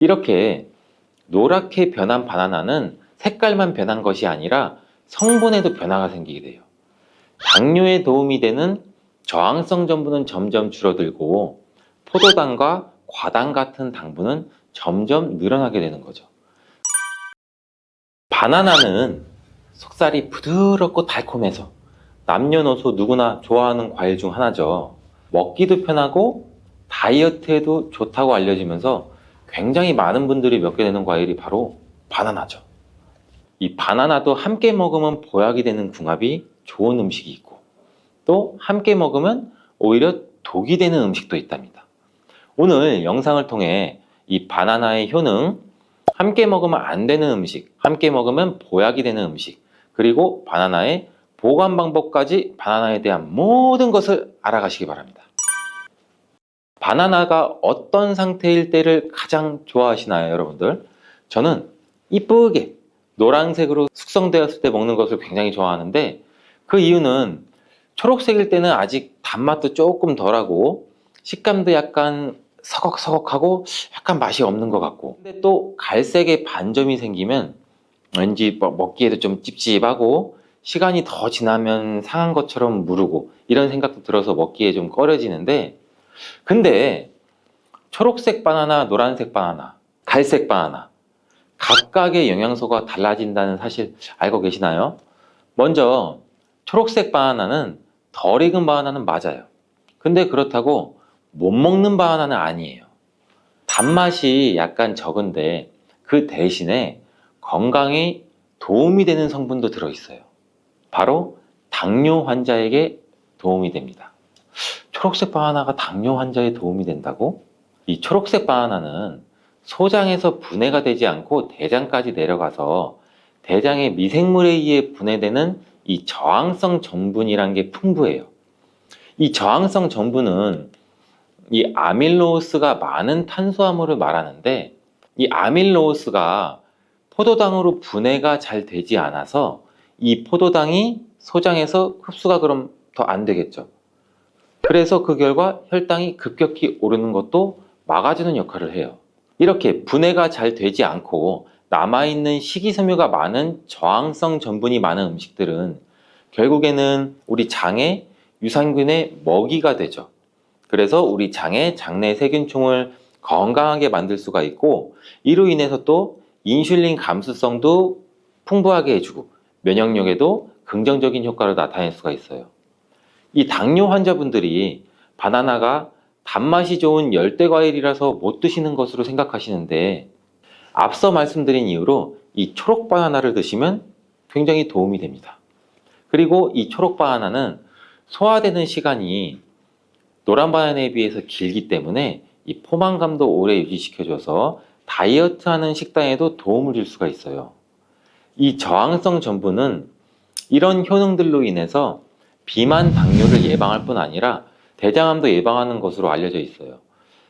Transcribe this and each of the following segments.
이렇게 노랗게 변한 바나나는 색깔만 변한 것이 아니라 성분에도 변화가 생기게 돼요. 당뇨에 도움이 되는 저항성 전분은 점점 줄어들고 포도당과 과당 같은 당분은 점점 늘어나게 되는 거죠. 바나나는 속살이 부드럽고 달콤해서 남녀노소 누구나 좋아하는 과일 중 하나죠. 먹기도 편하고 다이어트에도 좋다고 알려지면서 굉장히 많은 분들이 먹게 되는 과일이 바로 바나나죠. 이 바나나도 함께 먹으면 보약이 되는 궁합이 좋은 음식이 있고 또 함께 먹으면 오히려 독이 되는 음식도 있답니다. 오늘 영상을 통해 이 바나나의 효능, 함께 먹으면 안 되는 음식, 함께 먹으면 보약이 되는 음식, 그리고 바나나의 보관 방법까지 바나나에 대한 모든 것을 알아가시기 바랍니다. 바나나가 어떤 상태일 때를 가장 좋아하시나요, 여러분들? 저는 이쁘게 노란색으로 숙성되었을 때 먹는 것을 굉장히 좋아하는데 그 이유는 초록색일 때는 아직 단맛도 조금 덜하고 식감도 약간 서걱서걱하고 약간 맛이 없는 것 같고 근데 또 갈색의 반점이 생기면 왠지 먹기에도 좀 찝찝하고 시간이 더 지나면 상한 것처럼 무르고 이런 생각도 들어서 먹기에 좀 꺼려지는데 근데 초록색 바나나, 노란색 바나나, 갈색 바나나 각각의 영양소가 달라진다는 사실 알고 계시나요? 먼저 초록색 바나나는 덜 익은 바나나는 맞아요. 근데 그렇다고 못 먹는 바나나는 아니에요. 단맛이 약간 적은데 그 대신에 건강에 도움이 되는 성분도 들어있어요. 바로 당뇨 환자에게 도움이 됩니다. 초록색 바나나가 당뇨 환자에 도움이 된다고? 이 초록색 바나나는 소장에서 분해가 되지 않고 대장까지 내려가서 대장의 미생물에 의해 분해되는 이 저항성 전분이란 게 풍부해요. 이 저항성 전분은 이 아밀로스가 많은 탄수화물을 말하는데 이 아밀로스가 포도당으로 분해가 잘 되지 않아서 이 포도당이 소장에서 흡수가 그럼 더 안 되겠죠. 그래서 그 결과 혈당이 급격히 오르는 것도 막아주는 역할을 해요. 이렇게 분해가 잘 되지 않고 남아있는 식이섬유가 많은 저항성 전분이 많은 음식들은 결국에는 우리 장에 유산균의 먹이가 되죠. 그래서 우리 장에 장내 세균총을 건강하게 만들 수가 있고 이로 인해서 또 인슐린 감수성도 풍부하게 해주고 면역력에도 긍정적인 효과를 나타낼 수가 있어요. 이 당뇨 환자분들이 바나나가 단맛이 좋은 열대과일이라서 못 드시는 것으로 생각하시는데 앞서 말씀드린 이유로 이 초록 바나나를 드시면 굉장히 도움이 됩니다. 그리고 이 초록 바나나는 소화되는 시간이 노란 바나나에 비해서 길기 때문에 이 포만감도 오래 유지시켜줘서 다이어트하는 식단에도 도움을 줄 수가 있어요. 이 저항성 전분은 이런 효능들로 인해서 비만 당뇨를 예방할 뿐 아니라 대장암도 예방하는 것으로 알려져 있어요.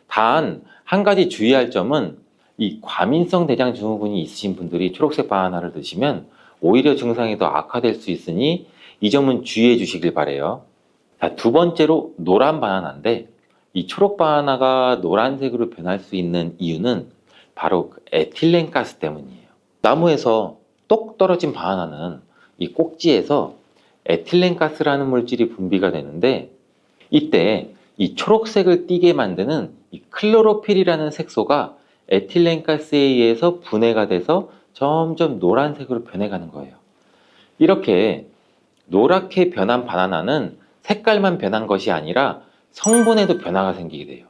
단 한 가지 주의할 점은 이 과민성 대장 증후군이 있으신 분들이 초록색 바나나를 드시면 오히려 증상이 더 악화될 수 있으니 이 점은 주의해 주시길 바래요. 자, 두 번째로 노란 바나나인데 이 초록 바나나가 노란색으로 변할 수 있는 이유는 바로 그 에틸렌가스 때문이에요. 나무에서 똑 떨어진 바나나는 이 꼭지에서 에틸렌가스라는 물질이 분비가 되는데 이때 이 초록색을 띠게 만드는 이 클로로필이라는 색소가 에틸렌가스에 의해서 분해가 돼서 점점 노란색으로 변해가는 거예요. 이렇게 노랗게 변한 바나나는 색깔만 변한 것이 아니라 성분에도 변화가 생기게 돼요.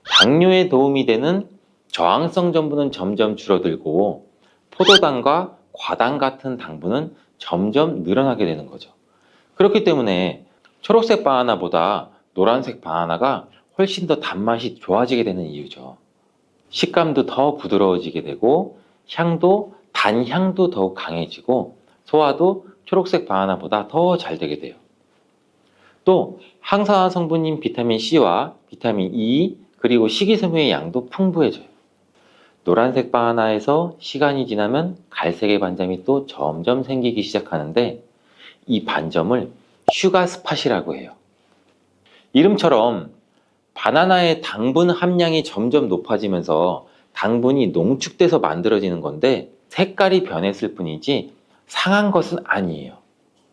당뇨에 도움이 되는 저항성 전분은 점점 줄어들고 포도당과 과당 같은 당분은 점점 늘어나게 되는 거죠. 그렇기 때문에 초록색 바나나보다 노란색 바나나가 훨씬 더 단맛이 좋아지게 되는 이유죠. 식감도 더 부드러워지게 되고 향도 단향도 더욱 강해지고 소화도 초록색 바나나보다 더 잘 되게 돼요. 또 항산화 성분인 비타민 C와 비타민 E 그리고 식이섬유의 양도 풍부해져요. 노란색 바나나에서 시간이 지나면 갈색의 반점이 또 점점 생기기 시작하는데 이 반점을 슈가 스팟이라고 해요. 이름처럼 바나나의 당분 함량이 점점 높아지면서 당분이 농축돼서 만들어지는 건데 색깔이 변했을 뿐이지 상한 것은 아니에요.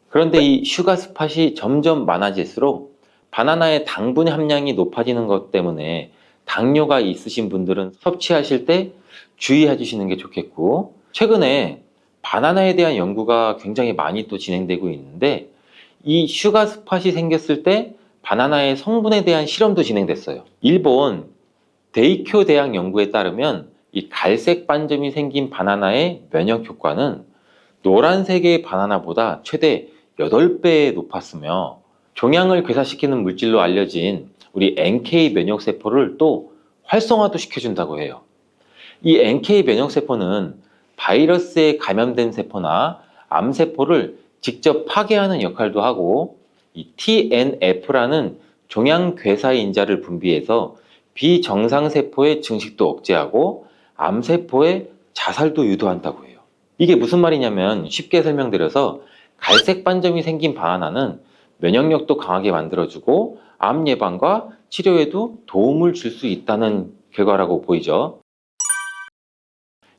그런데 이 슈가 스팟이 점점 많아질수록 바나나의 당분 함량이 높아지는 것 때문에 당뇨가 있으신 분들은 섭취하실 때 주의해 주시는 게 좋겠고, 최근에 바나나에 대한 연구가 굉장히 많이 또 진행되고 있는데 이 슈가 스팟이 생겼을 때 바나나의 성분에 대한 실험도 진행됐어요. 일본 데이쿄 대학 연구에 따르면 이 갈색 반점이 생긴 바나나의 면역 효과는 노란색의 바나나보다 최대 8배 높았으며 종양을 괴사시키는 물질로 알려진 우리 NK 면역세포를 또 활성화도 시켜준다고 해요. 이 NK 면역세포는 바이러스에 감염된 세포나 암세포를 직접 파괴하는 역할도 하고, 이 TNF라는 종양괴사인자를 분비해서 비정상세포의 증식도 억제하고 암세포의 자살도 유도한다고 해요. 이게 무슨 말이냐면, 쉽게 설명드려서 갈색 반점이 생긴 바나나는 면역력도 강하게 만들어주고 암 예방과 치료에도 도움을 줄 수 있다는 결과라고 보이죠.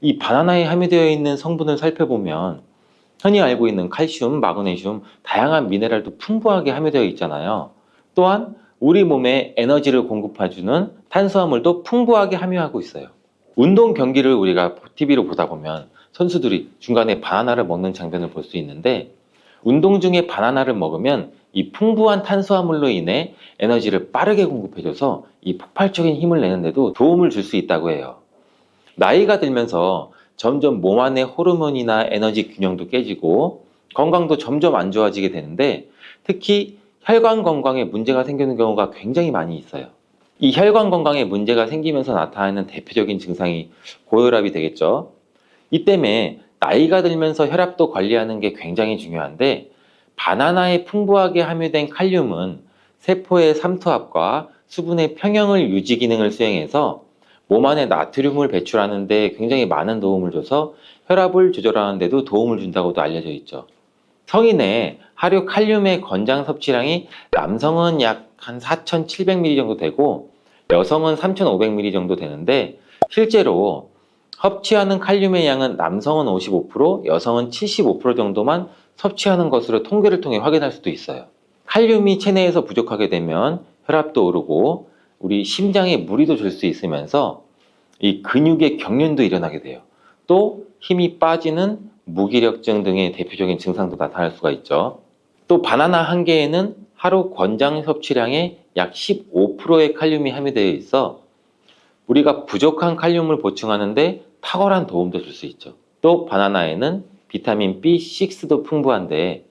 이 바나나에 함유되어 있는 성분을 살펴보면 흔히 알고 있는 칼슘, 마그네슘, 다양한 미네랄도 풍부하게 함유되어 있잖아요. 또한 우리 몸에 에너지를 공급해주는 탄수화물도 풍부하게 함유하고 있어요. 운동 경기를 우리가 TV로 보다 보면 선수들이 중간에 바나나를 먹는 장면을 볼 수 있는데, 운동 중에 바나나를 먹으면 이 풍부한 탄수화물로 인해 에너지를 빠르게 공급해줘서 이 폭발적인 힘을 내는데도 도움을 줄 수 있다고 해요. 나이가 들면서 점점 몸 안의 호르몬이나 에너지 균형도 깨지고 건강도 점점 안 좋아지게 되는데, 특히 혈관 건강에 문제가 생기는 경우가 굉장히 많이 있어요. 이 혈관 건강에 문제가 생기면서 나타나는 대표적인 증상이 고혈압이 되겠죠. 이 때문에 나이가 들면서 혈압도 관리하는 게 굉장히 중요한데, 바나나에 풍부하게 함유된 칼륨은 세포의 삼투압과 수분의 평형을 유지 기능을 수행해서 몸 안에 나트륨을 배출하는 데 굉장히 많은 도움을 줘서 혈압을 조절하는 데도 도움을 준다고도 알려져 있죠. 성인의 하루 칼륨의 권장 섭취량이 남성은 약 한 4,700ml 정도 되고 여성은 3,500ml 정도 되는데, 실제로 섭취하는 칼륨의 양은 남성은 55%, 여성은 75% 정도만 섭취하는 것으로 통계를 통해 확인할 수도 있어요. 칼륨이 체내에서 부족하게 되면 혈압도 오르고 우리 심장에 무리도 줄 수 있으면서 이 근육의 경련도 일어나게 돼요. 또 힘이 빠지는 무기력증 등의 대표적인 증상도 나타날 수가 있죠. 또 바나나 한 개에는 하루 권장 섭취량의 약 15%의 칼륨이 함유되어 있어 우리가 부족한 칼륨을 보충하는데 탁월한 도움도 줄 수 있죠. 또 바나나에는 비타민 B6도 풍부한데,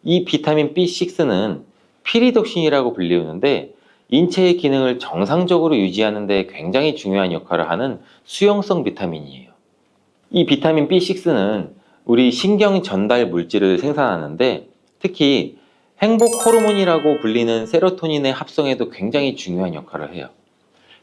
이 비타민 B6는 피리독신이라고 불리우는데 인체의 기능을 정상적으로 유지하는 데 굉장히 중요한 역할을 하는 수용성 비타민이에요. 이 비타민 B6는 우리 신경 전달 물질을 생산하는데, 특히 행복 호르몬이라고 불리는 세로토닌의 합성에도 굉장히 중요한 역할을 해요.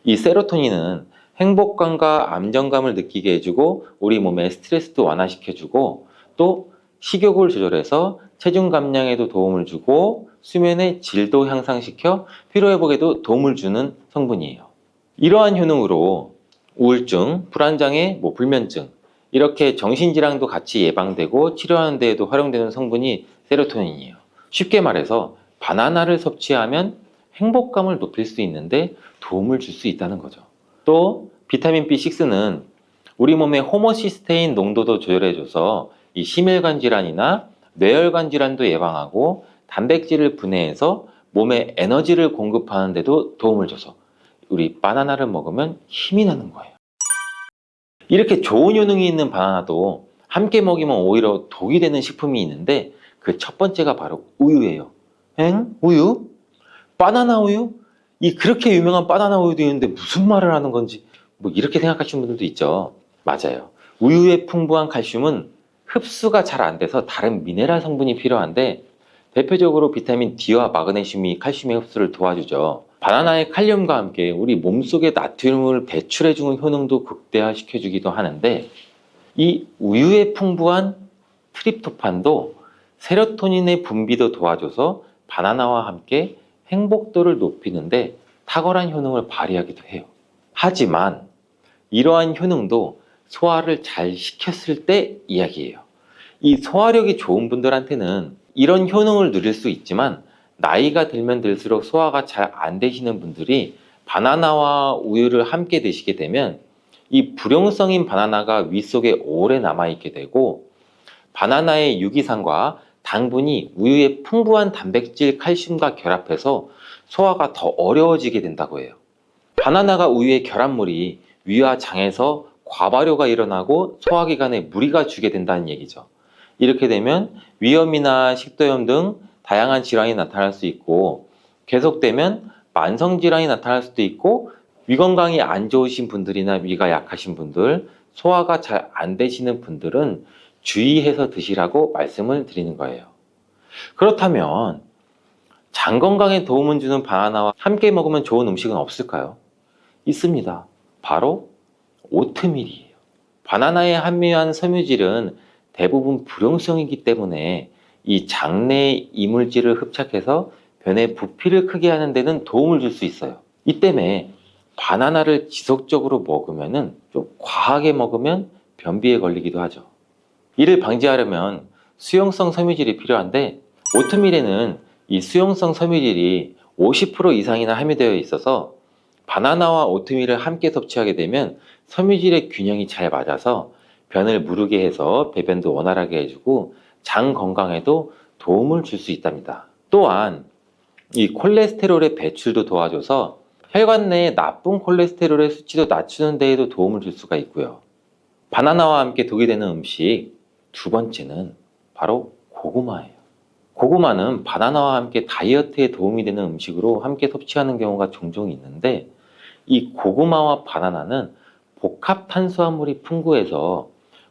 이 세로토닌은 행복감과 안정감을 느끼게 해주고 우리 몸의 스트레스도 완화시켜주고 또 식욕을 조절해서 체중 감량에도 도움을 주고 수면의 질도 향상시켜 피로회복에도 도움을 주는 성분이에요. 이러한 효능으로 우울증, 불안장애, 불면증, 이렇게 정신질환도 같이 예방되고 치료하는 데에도 활용되는 성분이 세로토닌이에요. 쉽게 말해서 바나나를 섭취하면 행복감을 높일 수 있는데 도움을 줄 수 있다는 거죠. 또 비타민 B6는 우리 몸의 호모시스테인 농도도 조절해줘서 이 심혈관 질환이나 뇌혈관 질환도 예방하고 단백질을 분해해서 몸에 에너지를 공급하는 데도 도움을 줘서 우리 바나나를 먹으면 힘이 나는 거예요. 이렇게 좋은 효능이 있는 바나나도 함께 먹이면 오히려 독이 되는 식품이 있는데, 그 첫 번째가 바로 우유예요. 우유? 바나나 우유? 이 그렇게 유명한 바나나 우유도 있는데 무슨 말을 하는 건지 이렇게 생각하시는 분들도 있죠. 맞아요. 우유에 풍부한 칼슘은 흡수가 잘 안 돼서 다른 미네랄 성분이 필요한데, 대표적으로 비타민 D와 마그네슘이 칼슘의 흡수를 도와주죠. 바나나의 칼륨과 함께 우리 몸속에 나트륨을 배출해주는 효능도 극대화시켜주기도 하는데, 이 우유에 풍부한 트립토판도 세로토닌의 분비도 도와줘서 바나나와 함께 행복도를 높이는데 탁월한 효능을 발휘하기도 해요. 하지만 이러한 효능도 소화를 잘 시켰을 때 이야기예요. 이 소화력이 좋은 분들한테는 이런 효능을 누릴 수 있지만 나이가 들면 들수록 소화가 잘 안 되시는 분들이 바나나와 우유를 함께 드시게 되면 이 불용성인 바나나가 위 속에 오래 남아있게 되고 바나나의 유기산과 당분이 우유의 풍부한 단백질, 칼슘과 결합해서 소화가 더 어려워지게 된다고 해요. 바나나가 우유의 결합물이 위와 장에서 과발효가 일어나고 소화기관에 무리가 주게 된다는 얘기죠. 이렇게 되면 위염이나 식도염 등 다양한 질환이 나타날 수 있고 계속되면 만성질환이 나타날 수도 있고 위 건강이 안 좋으신 분들이나 위가 약하신 분들, 소화가 잘 안 되시는 분들은 주의해서 드시라고 말씀을 드리는 거예요. 그렇다면 장 건강에 도움을 주는 바나나와 함께 먹으면 좋은 음식은 없을까요? 있습니다. 바로 오트밀이에요. 바나나에 함유한 섬유질은 대부분 불용성이기 때문에 이 장내 이물질을 흡착해서 변의 부피를 크게 하는 데는 도움을 줄 수 있어요. 이 때문에 바나나를 지속적으로 먹으면 좀 과하게 먹으면 변비에 걸리기도 하죠. 이를 방지하려면 수용성 섬유질이 필요한데 오트밀에는 이 수용성 섬유질이 50% 이상이나 함유되어 있어서 바나나와 오트밀을 함께 섭취하게 되면 섬유질의 균형이 잘 맞아서 변을 무르게 해서 배변도 원활하게 해주고 장 건강에도 도움을 줄 수 있답니다. 또한 이 콜레스테롤의 배출도 도와줘서 혈관 내의 나쁜 콜레스테롤의 수치도 낮추는 데에도 도움을 줄 수가 있고요. 바나나와 함께 독이 되는 음식 두 번째는 바로 고구마예요. 고구마는 바나나와 함께 다이어트에 도움이 되는 음식으로 함께 섭취하는 경우가 종종 있는데 이 고구마와 바나나는 복합 탄수화물이 풍부해서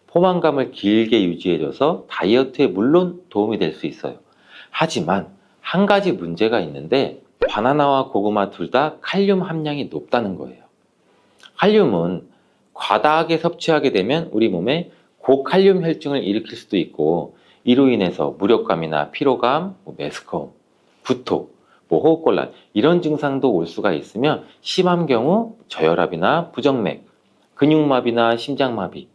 포만감을 길게 유지해줘서 다이어트에 물론 도움이 될 수 있어요. 하지만 한 가지 문제가 있는데 바나나와 고구마 둘 다 칼륨 함량이 높다는 거예요. 칼륨은 과다하게 섭취하게 되면 우리 몸에 고칼륨 혈증을 일으킬 수도 있고 이로 인해서 무력감이나 피로감, 메스꺼움, 구토, 호흡곤란 이런 증상도 올 수가 있으며 심한 경우 저혈압이나 부정맥, 근육마비나 심장마비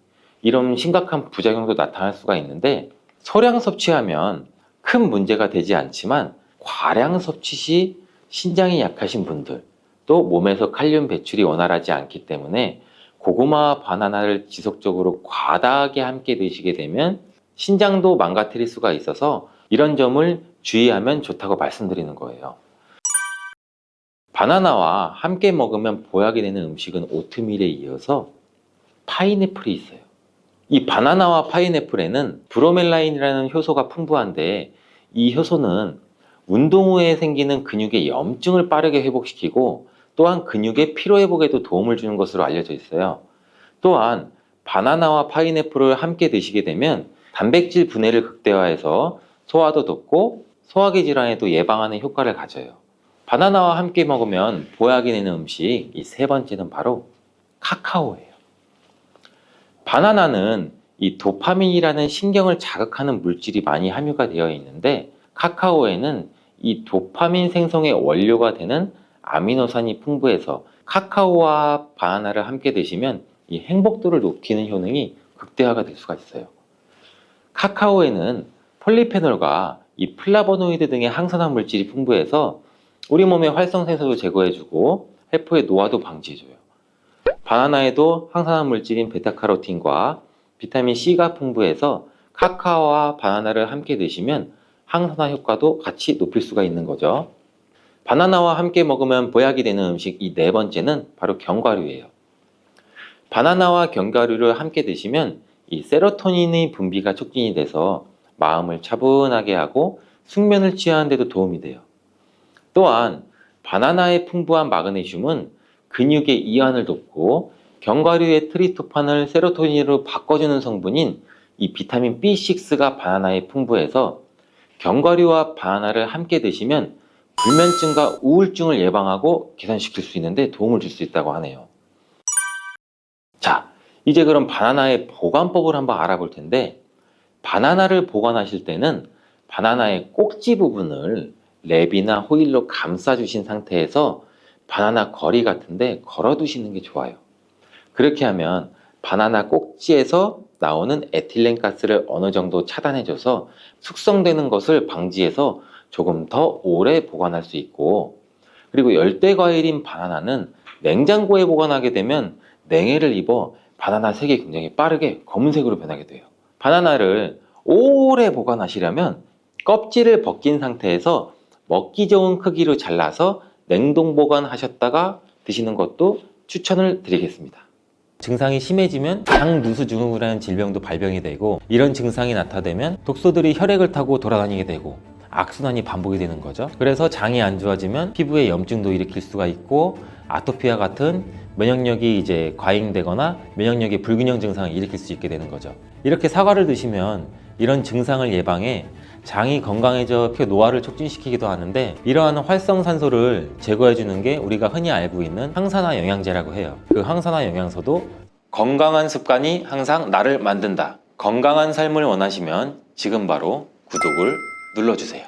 이런 심각한 부작용도 나타날 수가 있는데 소량 섭취하면 큰 문제가 되지 않지만 과량 섭취 시 신장이 약하신 분들 또 몸에서 칼륨 배출이 원활하지 않기 때문에 고구마와 바나나를 지속적으로 과다하게 함께 드시게 되면 신장도 망가뜨릴 수가 있어서 이런 점을 주의하면 좋다고 말씀드리는 거예요. 바나나와 함께 먹으면 보약이 되는 음식은 오트밀에 이어서 파인애플이 있어요. 이 바나나와 파인애플에는 브로멜라인이라는 효소가 풍부한데 이 효소는 운동 후에 생기는 근육의 염증을 빠르게 회복시키고 또한 근육의 피로 회복에도 도움을 주는 것으로 알려져 있어요. 또한 바나나와 파인애플을 함께 드시게 되면 단백질 분해를 극대화해서 소화도 돕고 소화기 질환에도 예방하는 효과를 가져요. 바나나와 함께 먹으면 보약이 되는 음식 이 세 번째는 바로 카카오예요. 바나나는 이 도파민이라는 신경을 자극하는 물질이 많이 함유가 되어 있는데 카카오에는 이 도파민 생성의 원료가 되는 아미노산이 풍부해서 카카오와 바나나를 함께 드시면 이 행복도를 높이는 효능이 극대화가 될 수가 있어요. 카카오에는 폴리페놀과 이 플라보노이드 등의 항산화 물질이 풍부해서 우리 몸의 활성산소도 제거해주고 세포의 노화도 방지해줘요. 바나나에도 항산화 물질인 베타카로틴과 비타민 C가 풍부해서 카카오와 바나나를 함께 드시면 항산화 효과도 같이 높일 수가 있는 거죠. 바나나와 함께 먹으면 보약이 되는 음식 이 네 번째는 바로 견과류예요. 바나나와 견과류를 함께 드시면 이 세로토닌의 분비가 촉진이 돼서 마음을 차분하게 하고 숙면을 취하는 데도 도움이 돼요. 또한 바나나의 풍부한 마그네슘은 근육의 이완을 돕고 견과류의 트리토판을 세로토닌으로 바꿔주는 성분인 이 비타민 B6가 바나나에 풍부해서 견과류와 바나나를 함께 드시면 불면증과 우울증을 예방하고 개선시킬 수 있는데 도움을 줄 수 있다고 하네요. 자, 이제 그럼 바나나의 보관법을 한번 알아볼 텐데 바나나를 보관하실 때는 바나나의 꼭지 부분을 랩이나 호일로 감싸주신 상태에서 바나나 거리 같은데 걸어 두시는 게 좋아요. 그렇게 하면 바나나 꼭지에서 나오는 에틸렌 가스를 어느 정도 차단해줘서 숙성되는 것을 방지해서 조금 더 오래 보관할 수 있고, 그리고 열대 과일인 바나나는 냉장고에 보관하게 되면 냉해를 입어 바나나 색이 굉장히 빠르게 검은색으로 변하게 돼요. 바나나를 오래 보관하시려면 껍질을 벗긴 상태에서 먹기 좋은 크기로 잘라서 냉동 보관하셨다가 드시는 것도 추천을 드리겠습니다. 증상이 심해지면 장누수 증후군이라는 질병도 발병이 되고, 이런 증상이 나타나면 독소들이 혈액을 타고 돌아다니게 되고 악순환이 반복이 되는 거죠. 그래서 장이 안 좋아지면 피부에 염증도 일으킬 수가 있고, 아토피와 같은 면역력이 이제 과잉되거나 면역력의 불균형 증상을 일으킬 수 있게 되는 거죠. 이렇게 사과를 드시면 이런 증상을 예방해 장이 건강해져 피 노화를 촉진시키기도 하는데, 이러한 활성산소를 제거해 주는 게 우리가 흔히 알고 있는 항산화 영양제라고 해요. 그 항산화 영양소도 건강한 습관이 항상 나를 만든다. 건강한 삶을 원하시면 지금 바로 구독을 눌러주세요.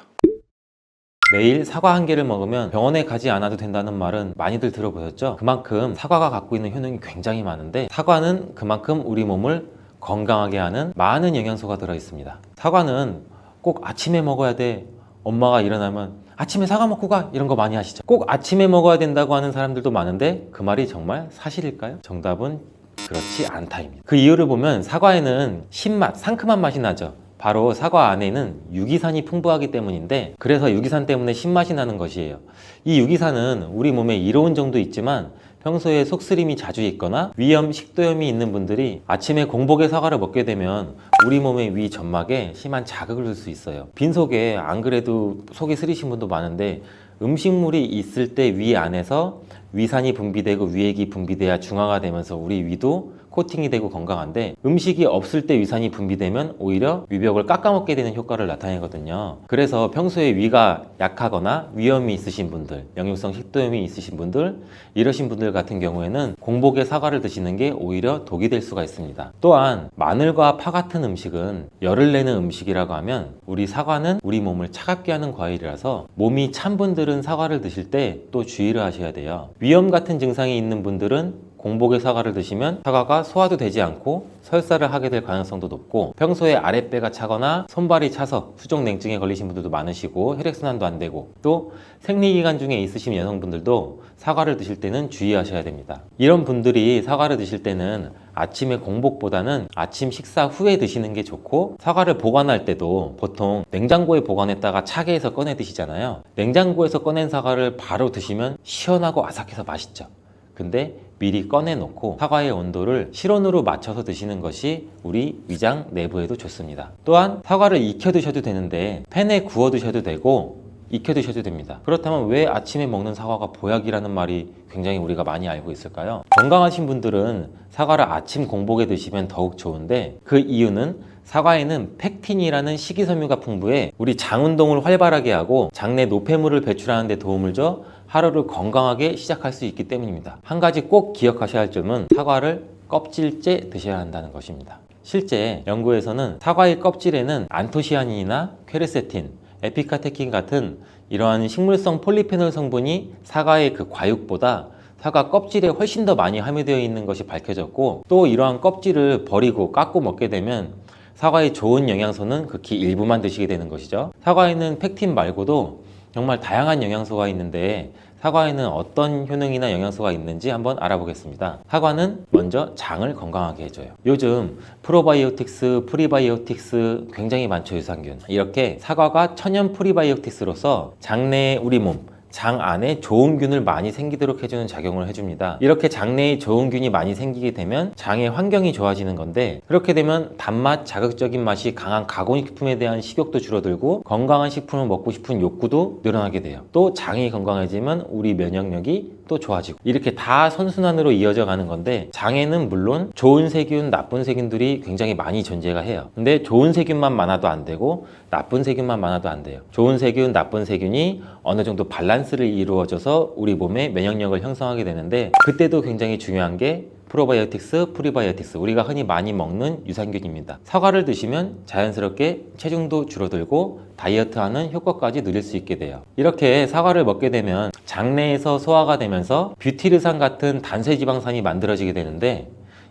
매일 사과 한 개를 먹으면 병원에 가지 않아도 된다는 말은 많이들 들어보셨죠? 그만큼 사과가 갖고 있는 효능이 굉장히 많은데, 사과는 그만큼 우리 몸을 건강하게 하는 많은 영양소가 들어있습니다. 사과는 꼭 아침에 먹어야 돼, 엄마가 일어나면 아침에 사과 먹고 가, 이런 거 많이 하시죠. 꼭 아침에 먹어야 된다고 하는 사람들도 많은데 그 말이 정말 사실일까요? 정답은 그렇지 않다입니다. 그 이유를 보면 사과에는 신맛, 상큼한 맛이 나죠. 바로 사과 안에는 유기산이 풍부하기 때문인데, 그래서 유기산 때문에 신맛이 나는 것이에요. 이 유기산은 우리 몸에 이로운 정도 있지만 평소에 속쓰림이 자주 있거나 위염, 식도염이 있는 분들이 아침에 공복에 사과를 먹게 되면 우리 몸의 위 점막에 심한 자극을 줄 수 있어요. 빈속에 안 그래도 속이 쓰리신 분도 많은데, 음식물이 있을 때 위 안에서 위산이 분비되고 위액이 분비돼야 중화가 되면서 우리 위도 코팅이 되고 건강한데, 음식이 없을 때 위산이 분비되면 오히려 위벽을 깎아먹게 되는 효과를 나타내거든요. 그래서 평소에 위가 약하거나 위염이 있으신 분들, 역류성 식도염이 있으신 분들, 이러신 분들 같은 경우에는 공복에 사과를 드시는 게 오히려 독이 될 수가 있습니다. 또한 마늘과 파 같은 음식은 열을 내는 음식이라고 하면, 우리 사과는 우리 몸을 차갑게 하는 과일이라서 몸이 찬 분들은 사과를 드실 때 또 주의를 하셔야 돼요. 위염 같은 증상이 있는 분들은 공복에 사과를 드시면 사과가 소화도 되지 않고 설사를 하게 될 가능성도 높고, 평소에 아랫배가 차거나 손발이 차서 수족냉증에 걸리신 분들도 많으시고 혈액순환도 안 되고, 또 생리기간 중에 있으신 여성분들도 사과를 드실 때는 주의하셔야 됩니다. 이런 분들이 사과를 드실 때는 아침에 공복보다는 아침 식사 후에 드시는 게 좋고, 사과를 보관할 때도 보통 냉장고에 보관했다가 차게 해서 꺼내 드시잖아요. 냉장고에서 꺼낸 사과를 바로 드시면 시원하고 아삭해서 맛있죠. 근데 미리 꺼내놓고 사과의 온도를 실온으로 맞춰서 드시는 것이 우리 위장 내부에도 좋습니다. 또한 사과를 익혀 드셔도 되는데 팬에 구워 드셔도 되고 익혀 드셔도 됩니다. 그렇다면 왜 아침에 먹는 사과가 보약이라는 말이 굉장히 우리가 많이 알고 있을까요? 건강하신 분들은 사과를 아침 공복에 드시면 더욱 좋은데, 그 이유는 사과에는 펙틴이라는 식이섬유가 풍부해 우리 장 운동을 활발하게 하고 장내 노폐물을 배출하는 데 도움을 줘 하루를 건강하게 시작할 수 있기 때문입니다. 한 가지 꼭 기억하셔야 할 점은 사과를 껍질째 드셔야 한다는 것입니다. 실제 연구에서는 사과의 껍질에는 안토시아닌이나 퀘르세틴, 에피카테킨 같은 이러한 식물성 폴리페놀 성분이 사과의 그 과육보다 사과 껍질에 훨씬 더 많이 함유되어 있는 것이 밝혀졌고, 또 이러한 껍질을 버리고 깎고 먹게 되면 사과의 좋은 영양소는 극히 일부만 드시게 되는 것이죠. 사과에는 펙틴 말고도 정말 다양한 영양소가 있는데, 사과에는 어떤 효능이나 영양소가 있는지 한번 알아보겠습니다. 사과는 먼저 장을 건강하게 해줘요. 요즘 프로바이오틱스, 프리바이오틱스 굉장히 많죠, 유산균. 이렇게 사과가 천연 프리바이오틱스로서 장내에 우리 몸, 장 안에 좋은 균을 많이 생기도록 해주는 작용을 해줍니다. 이렇게 장내에 좋은 균이 많이 생기게 되면 장의 환경이 좋아지는 건데, 그렇게 되면 단맛, 자극적인 맛이 강한 가공식품에 대한 식욕도 줄어들고 건강한 식품을 먹고 싶은 욕구도 늘어나게 돼요. 또 장이 건강해지면 우리 면역력이 또 좋아지고, 이렇게 다 선순환으로 이어져 가는 건데, 장에는 물론 좋은 세균, 나쁜 세균들이 굉장히 많이 존재가 해요. 근데 좋은 세균만 많아도 안 되고 나쁜 세균만 많아도 안 돼요. 좋은 세균, 나쁜 세균이 어느 정도 밸런스를 이루어져서 우리 몸의 면역력을 형성하게 되는데, 그때도 굉장히 중요한 게 프로바이오틱스, 프리바이오틱스, 우리가 흔히 많이 먹는 유산균입니다. 사과를 드시면 자연스럽게 체중도 줄어들고 다이어트하는 효과까지 누릴 수 있게 돼요. 이렇게 사과를 먹게 되면 장내에서 소화가 되면서 뷰티르산 같은 단쇄지방산이 만들어지게 되는데,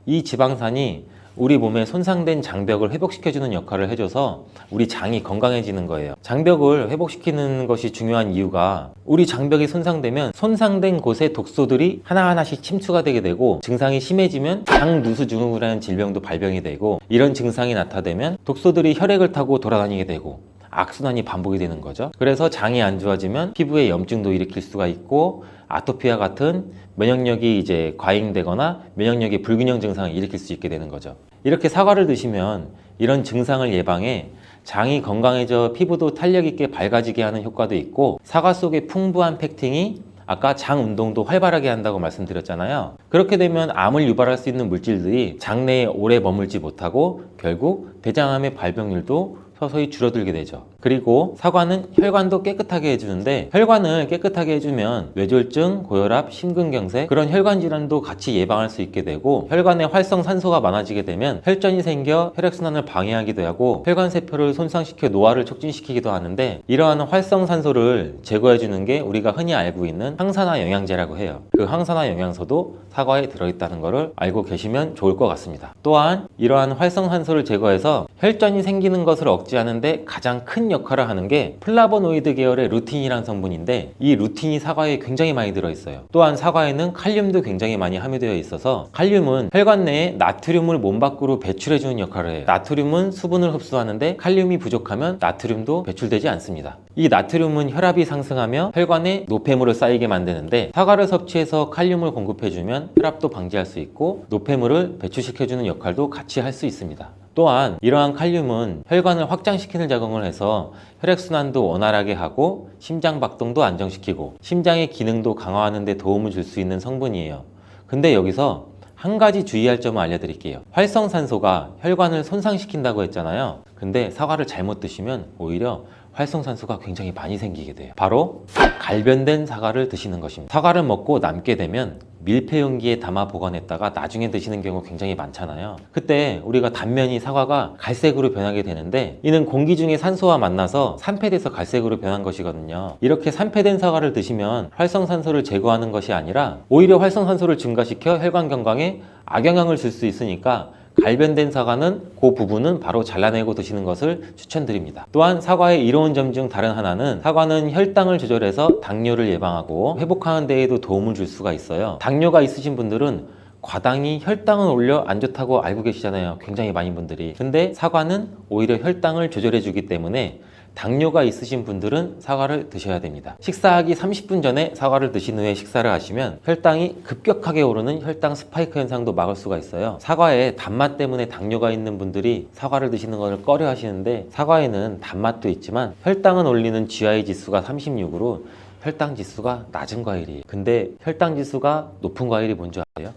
이 지방산이 우리 몸에 손상된 장벽을 회복시켜주는 역할을 해줘서 우리 장이 건강해지는 거예요. 장벽을 회복시키는 것이 중요한 이유가 우리 장벽이 손상되면 손상된 곳에 독소들이 하나하나씩 침투가 되게 되고 증상이 심해지면 장누수증후군이라는 질병도 발병이 되고 이런 증상이 나타나면 독소들이 혈액을 타고 돌아다니게 되고 악순환이 반복이 되는 거죠. 그래서 장이 안 좋아지면 피부에 염증도 일으킬 수가 있고 아토피와 같은 면역력이 이제 과잉되거나 면역력의 불균형 증상을 일으킬 수 있게 되는 거죠. 이렇게 사과를 드시면 이런 증상을 예방해 장이 건강해져 피부도 탄력 있게 밝아지게 하는 효과도 있고 사과 속의 풍부한 펙틴이 아까 장 운동도 활발하게 한다고 말씀드렸잖아요. 그렇게 되면 암을 유발할 수 있는 물질들이 장내에 오래 머물지 못하고 결국 대장암의 발병률도 서서히 줄어들게 되죠. 그리고 사과는 혈관도 깨끗하게 해주는데 혈관을 깨끗하게 해주면 뇌졸중, 고혈압, 심근경색 그런 혈관 질환도 같이 예방할 수 있게 되고 혈관에 활성산소가 많아지게 되면 혈전이 생겨 혈액순환을 방해하기도 하고 혈관세포를 손상시켜 노화를 촉진시키기도 하는데 이러한 활성산소를 제거해주는 게 우리가 흔히 알고 있는 항산화 영양제라고 해요. 그 항산화 영양소도 사과에 들어있다는 것을 알고 계시면 좋을 것 같습니다. 또한 이러한 활성산소를 제거해서 혈전이 생기는 것을 억제하는데 가장 큰 역할을 하는 게 플라보노이드 계열의 루틴이라는 성분인데 이 루틴이 사과에 굉장히 많이 들어있어요. 또한 사과에는 칼륨도 굉장히 많이 함유되어 있어서 칼륨은 혈관 내에 나트륨을 몸 밖으로 배출해주는 역할을 해요. 나트륨은 수분을 흡수하는데 칼륨이 부족하면 나트륨도 배출되지 않습니다. 이 나트륨은 혈압이 상승하며 혈관에 노폐물을 쌓이게 만드는데 사과를 섭취해서 칼륨을 공급해주면 혈압도 방지할 수 있고 노폐물을 배출시켜주는 역할도 같이 할 수 있습니다. 또한 이러한 칼륨은 혈관을 확장시키는 작용을 해서 혈액순환도 원활하게 하고 심장 박동도 안정시키고 심장의 기능도 강화하는 데 도움을 줄 수 있는 성분이에요. 근데 여기서 한 가지 주의할 점을 알려드릴게요. 활성산소가 혈관을 손상시킨다고 했잖아요. 근데 사과를 잘못 드시면 오히려 활성산소가 굉장히 많이 생기게 돼요. 바로 갈변된 사과를 드시는 것입니다. 사과를 먹고 남게 되면 밀폐 용기에 담아 보관했다가 나중에 드시는 경우 굉장히 많잖아요. 그때 우리가 단면이 사과가 갈색으로 변하게 되는데 이는 공기 중에 산소와 만나서 산패돼서 갈색으로 변한 것이거든요. 이렇게 산패된 사과를 드시면 활성산소를 제거하는 것이 아니라 오히려 활성산소를 증가시켜 혈관 건강에 악영향을 줄 수 있으니까 갈변된 사과는 그 부분은 바로 잘라내고 드시는 것을 추천드립니다. 또한 사과의 이로운 점 중 다른 하나는 사과는 혈당을 조절해서 당뇨를 예방하고 회복하는 데에도 도움을 줄 수가 있어요. 당뇨가 있으신 분들은 과당이 혈당을 올려 안 좋다고 알고 계시잖아요. 굉장히 많은 분들이. 근데 사과는 오히려 혈당을 조절해 주기 때문에 당뇨가 있으신 분들은 사과를 드셔야 됩니다. 식사하기 30분 전에 사과를 드신 후에 식사를 하시면 혈당이 급격하게 오르는 혈당 스파이크 현상도 막을 수가 있어요. 사과에 단맛 때문에 당뇨가 있는 분들이 사과를 드시는 것을 꺼려 하시는데 사과에는 단맛도 있지만 혈당은 올리는 GI 지수가 36으로 혈당 지수가 낮은 과일이에요. 근데 혈당 지수가 높은 과일이 뭔지 아세요?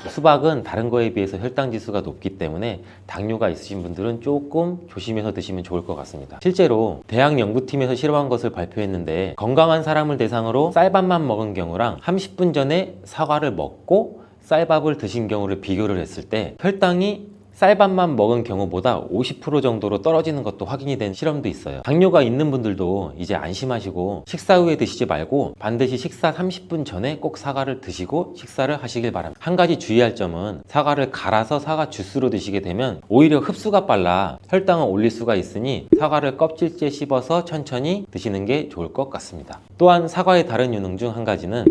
수박은 다른 거에 비해서 혈당 지수가 높기 때문에 당뇨가 있으신 분들은 조금 조심해서 드시면 좋을 것 같습니다. 실제로 대학 연구팀에서 실험한 것을 발표했는데 건강한 사람을 대상으로 쌀밥만 먹은 경우랑 30분 전에 사과를 먹고 쌀밥을 드신 경우를 비교를 했을 때 혈당이 쌀밥만 먹은 경우보다 50% 정도로 떨어지는 것도 확인이 된 실험도 있어요. 당뇨가 있는 분들도 이제 안심하시고 식사 후에 드시지 말고 반드시 식사 30분 전에 꼭 사과를 드시고 식사를 하시길 바랍니다. 한 가지 주의할 점은 사과를 갈아서 사과 주스로 드시게 되면 오히려 흡수가 빨라 혈당을 올릴 수가 있으니 사과를 껍질째 씹어서 천천히 드시는 게 좋을 것 같습니다. 또한 사과의 다른 효능 중 한 가지는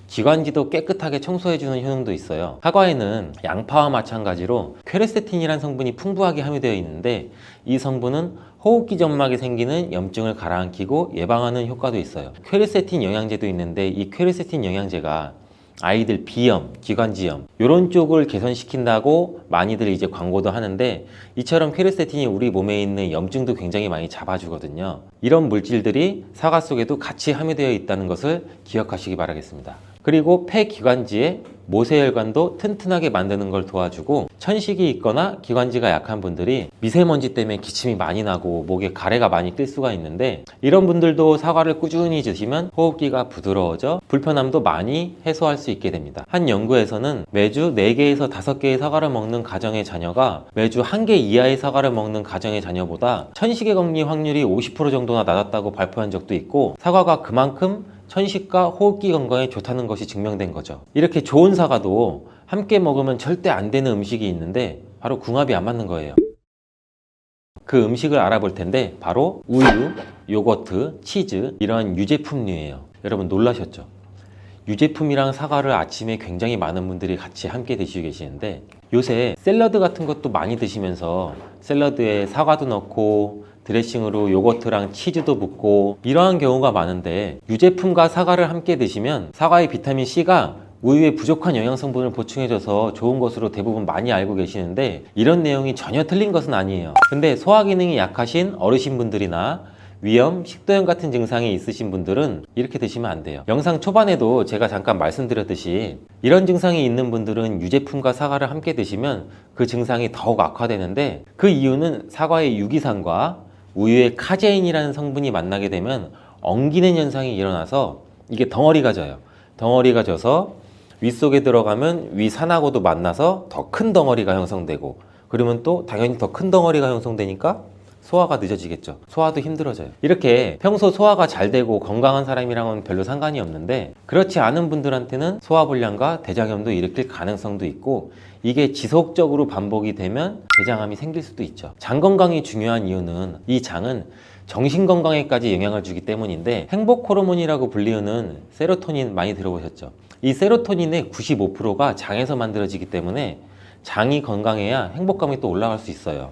기관지도 깨끗하게 청소해주는 효능도 있어요. 사과에는 양파와 마찬가지로 퀘르세틴이라는 성분이 풍부하게 함유되어 있는데 이 성분은 호흡기 점막에 생기는 염증을 가라앉히고 예방하는 효과도 있어요. 퀘르세틴 영양제도 있는데 이 퀘르세틴 영양제가 아이들 비염, 기관지염 이런 쪽을 개선시킨다고 많이들 이제 광고도 하는데 이처럼 퀘르세틴이 우리 몸에 있는 염증도 굉장히 많이 잡아주거든요. 이런 물질들이 사과 속에도 같이 함유되어 있다는 것을 기억하시기 바라겠습니다. 그리고 폐기관지에 모세혈관도 튼튼하게 만드는 걸 도와주고 천식이 있거나 기관지가 약한 분들이 미세먼지 때문에 기침이 많이 나고 목에 가래가 많이 낄 수가 있는데 이런 분들도 사과를 꾸준히 드시면 호흡기가 부드러워져 불편함도 많이 해소할 수 있게 됩니다. 한 연구에서는 매주 4개에서 5개의 사과를 먹는 가정의 자녀가 매주 1개 이하의 사과를 먹는 가정의 자녀보다 천식의 걸릴 확률이 50% 정도나 낮았다고 발표한 적도 있고 사과가 그만큼 천식과 호흡기 건강에 좋다는 것이 증명된 거죠. 이렇게 좋은 사과도 함께 먹으면 절대 안 되는 음식이 있는데 바로 궁합이 안 맞는 거예요. 그 음식을 알아볼 텐데 바로 우유, 요거트, 치즈 이런 유제품류예요. 여러분 놀라셨죠? 유제품이랑 사과를 아침에 굉장히 많은 분들이 같이 함께 드시고 계시는데 요새 샐러드 같은 것도 많이 드시면서 샐러드에 사과도 넣고 드레싱으로 요거트랑 치즈도 붓고 이러한 경우가 많은데 유제품과 사과를 함께 드시면 사과의 비타민C가 우유에 부족한 영양성분을 보충해줘서 좋은 것으로 대부분 많이 알고 계시는데 이런 내용이 전혀 틀린 것은 아니에요. 근데 소화 기능이 약하신 어르신분들이나 위염, 식도염 같은 증상이 있으신 분들은 이렇게 드시면 안 돼요. 영상 초반에도 제가 잠깐 말씀드렸듯이 이런 증상이 있는 분들은 유제품과 사과를 함께 드시면 그 증상이 더욱 악화되는데 그 이유는 사과의 유기산과 우유의 카제인이라는 성분이 만나게 되면 엉기는 현상이 일어나서 이게 덩어리가 져요. 덩어리가 져서 윗속에 들어가면 위산하고도 만나서 더 큰 덩어리가 형성되고 그러면 또 당연히 더 큰 덩어리가 형성되니까 소화가 늦어지겠죠. 소화도 힘들어져요. 이렇게 평소 소화가 잘 되고 건강한 사람이랑은 별로 상관이 없는데 그렇지 않은 분들한테는 소화불량과 대장염도 일으킬 가능성도 있고 이게 지속적으로 반복이 되면 대장암이 생길 수도 있죠. 장 건강이 중요한 이유는 이 장은 정신 건강에까지 영향을 주기 때문인데 행복 호르몬이라고 불리우는 세로토닌 많이 들어보셨죠? 이 세로토닌의 95%가 장에서 만들어지기 때문에 장이 건강해야 행복감이 또 올라갈 수 있어요.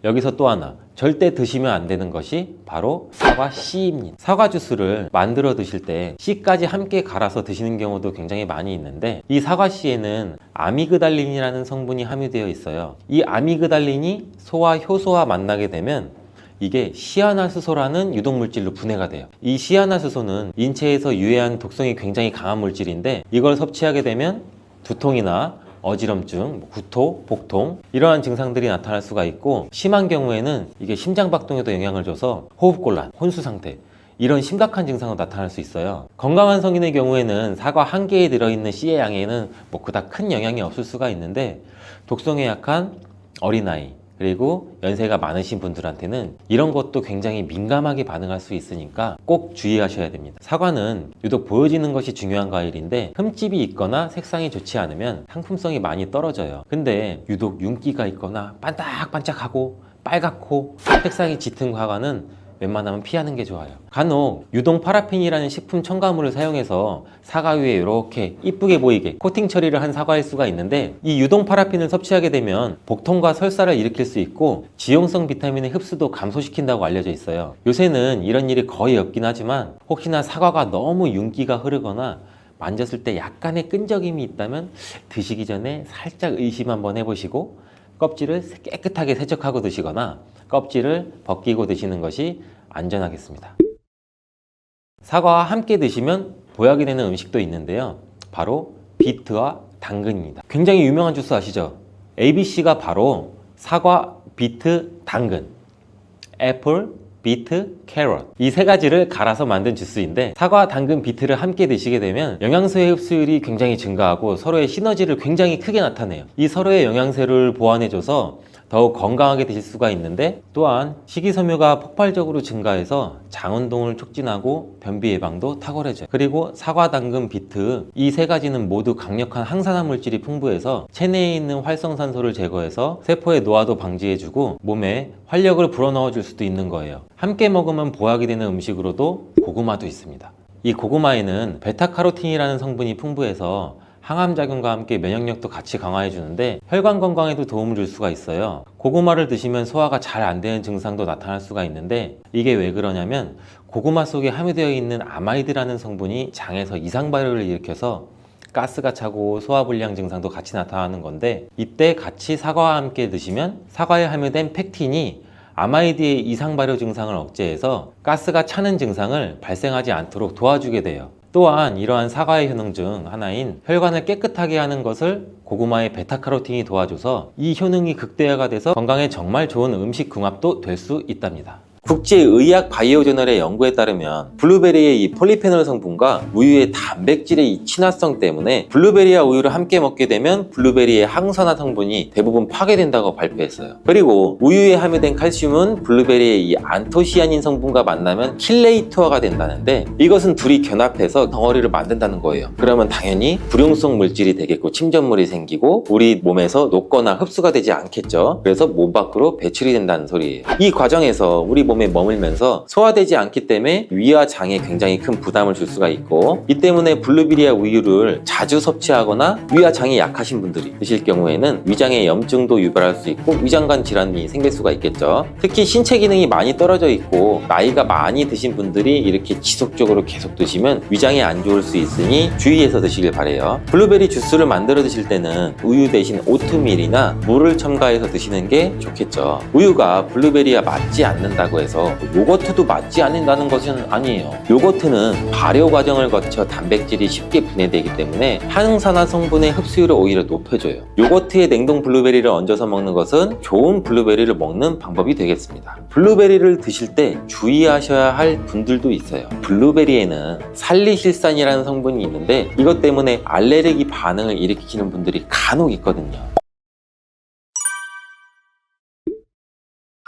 여기서 또 하나 절대 드시면 안 되는 것이 바로 사과 씨입니다. 사과 주스를 만들어 드실 때 씨까지 함께 갈아서 드시는 경우도 굉장히 많이 있는데 이 사과 씨에는 아미그달린이라는 성분이 함유되어 있어요. 이 아미그달린이 소와 효소와 만나게 되면 이게 시아나수소라는 유독물질로 분해가 돼요. 이 시아나수소는 인체에서 유해한 독성이 굉장히 강한 물질인데 이걸 섭취하게 되면 두통이나 어지럼증, 구토, 복통 이러한 증상들이 나타날 수가 있고 심한 경우에는 이게 심장박동에도 영향을 줘서 호흡곤란, 혼수상태 이런 심각한 증상으로 나타날 수 있어요. 건강한 성인의 경우에는 사과 한 개에 들어있는 씨의 양에는 그닥 큰 영향이 없을 수가 있는데 독성에 약한 어린아이 그리고 연세가 많으신 분들한테는 이런 것도 굉장히 민감하게 반응할 수 있으니까 꼭 주의하셔야 됩니다. 사과는 유독 보여지는 것이 중요한 과일인데 흠집이 있거나 색상이 좋지 않으면 상품성이 많이 떨어져요. 근데 유독 윤기가 있거나 반짝반짝하고 빨갛고 색상이 짙은 과과는 웬만하면 피하는 게 좋아요. 간혹 유동 파라핀이라는 식품 첨가물을 사용해서 사과 위에 이렇게 이쁘게 보이게 코팅 처리를 한 사과일 수가 있는데 이 유동 파라핀을 섭취하게 되면 복통과 설사를 일으킬 수 있고 지용성 비타민의 흡수도 감소시킨다고 알려져 있어요. 요새는 이런 일이 거의 없긴 하지만 혹시나 사과가 너무 윤기가 흐르거나 만졌을 때 약간의 끈적임이 있다면 드시기 전에 살짝 의심 한번 해보시고 껍질을 깨끗하게 세척하고 드시거나 껍질을 벗기고 드시는 것이 안전하겠습니다. 사과와 함께 드시면 보약이 되는 음식도 있는데요. 바로 비트와 당근입니다. 굉장히 유명한 주스 아시죠? ABC가 바로 사과, 비트, 당근, 애플, 비트, 캐럿 이 세 가지를 갈아서 만든 주스인데 사과, 당근, 비트를 함께 드시게 되면 영양소의 흡수율이 굉장히 증가하고 서로의 시너지를 굉장히 크게 나타내요. 이 서로의 영양소를 보완해줘서 더욱 건강하게 드실 수가 있는데 또한 식이섬유가 폭발적으로 증가해서 장운동을 촉진하고 변비 예방도 탁월해져요. 그리고 사과, 당근, 비트 이 세 가지는 모두 강력한 항산화 물질이 풍부해서 체내에 있는 활성산소를 제거해서 세포의 노화도 방지해주고 몸에 활력을 불어넣어 줄 수도 있는 거예요. 함께 먹으면 보약이 되는 음식으로도 고구마도 있습니다. 이 고구마에는 베타카로틴이라는 성분이 풍부해서 항암작용과 함께 면역력도 같이 강화해 주는데 혈관 건강에도 도움을 줄 수가 있어요. 고구마를 드시면 소화가 잘 안 되는 증상도 나타날 수가 있는데 이게 왜 그러냐면 고구마 속에 함유되어 있는 아마이드라는 성분이 장에서 이상 발효를 일으켜서 가스가 차고 소화불량 증상도 같이 나타나는 건데 이때 같이 사과와 함께 드시면 사과에 함유된 펙틴이 아마이드의 이상 발효 증상을 억제해서 가스가 차는 증상을 발생하지 않도록 도와주게 돼요. 또한 이러한 사과의 효능 중 하나인 혈관을 깨끗하게 하는 것을 고구마의 베타카로틴이 도와줘서 이 효능이 극대화가 돼서 건강에 정말 좋은 음식 궁합도 될 수 있답니다. 국제의학 바이오저널의 연구에 따르면 블루베리의 이 폴리페놀 성분과 우유의 단백질의 이 친화성 때문에 블루베리와 우유를 함께 먹게 되면 블루베리의 항산화 성분이 대부분 파괴된다고 발표했어요. 그리고 우유에 함유된 칼슘은 블루베리의 이 안토시아닌 성분과 만나면 킬레이터가 된다는데, 이것은 둘이 결합해서 덩어리를 만든다는 거예요. 그러면 당연히 불용성 물질이 되겠고 침전물이 생기고 우리 몸에서 녹거나 흡수가 되지 않겠죠. 그래서 몸 밖으로 배출이 된다는 소리예요. 이 과정에서 우리 몸에 머물면서 소화되지 않기 때문에 위와 장에 굉장히 큰 부담을 줄 수가 있고, 이 때문에 블루베리와 우유를 자주 섭취하거나 위와 장이 약하신 분들이 드실 경우에는 위장에 염증도 유발할 수 있고 위장관 질환이 생길 수가 있겠죠. 특히 신체 기능이 많이 떨어져 있고 나이가 많이 드신 분들이 이렇게 지속적으로 계속 드시면 위장에 안 좋을 수 있으니 주의해서 드시길 바래요. 블루베리 주스를 만들어 드실 때는 우유 대신 오트밀이나 물을 첨가해서 드시는 게 좋겠죠. 우유가 블루베리와 맞지 않는다고 해서 요거트도 맞지 않는다는 것은 아니에요. 요거트는 발효 과정을 거쳐 단백질이 쉽게 분해되기 때문에 항산화 성분의 흡수율을 오히려 높여줘요. 요거트에 냉동 블루베리를 얹어서 먹는 것은 좋은 블루베리를 먹는 방법이 되겠습니다. 블루베리를 드실 때 주의하셔야 할 분들도 있어요. 블루베리에는 살리실산이라는 성분이 있는데 이것 때문에 알레르기 반응을 일으키는 분들이 간혹 있거든요.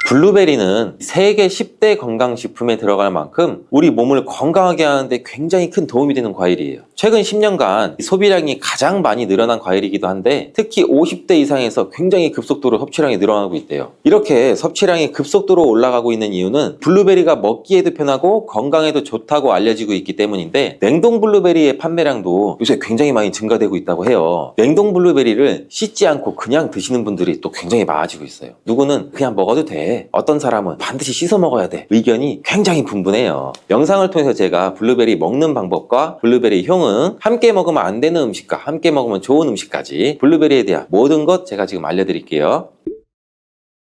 블루베리는 세계 10대 건강식품에 들어갈 만큼 우리 몸을 건강하게 하는데 굉장히 큰 도움이 되는 과일이에요. 최근 10년간 소비량이 가장 많이 늘어난 과일이기도 한데, 특히 50대 이상에서 굉장히 급속도로 섭취량이 늘어나고 있대요. 이렇게 섭취량이 급속도로 올라가고 있는 이유는 블루베리가 먹기에도 편하고 건강에도 좋다고 알려지고 있기 때문인데, 냉동 블루베리의 판매량도 요새 굉장히 많이 증가되고 있다고 해요. 냉동 블루베리를 씻지 않고 그냥 드시는 분들이 또 굉장히 많아지고 있어요. 누구는 그냥 먹어도 돼, 어떤 사람은 반드시 씻어 먹어야 돼, 의견이 굉장히 분분해요. 영상을 통해서 제가 블루베리 먹는 방법과 블루베리 효능, 함께 먹으면 안 되는 음식과 함께 먹으면 좋은 음식까지 블루베리에 대한 모든 것 제가 지금 알려드릴게요.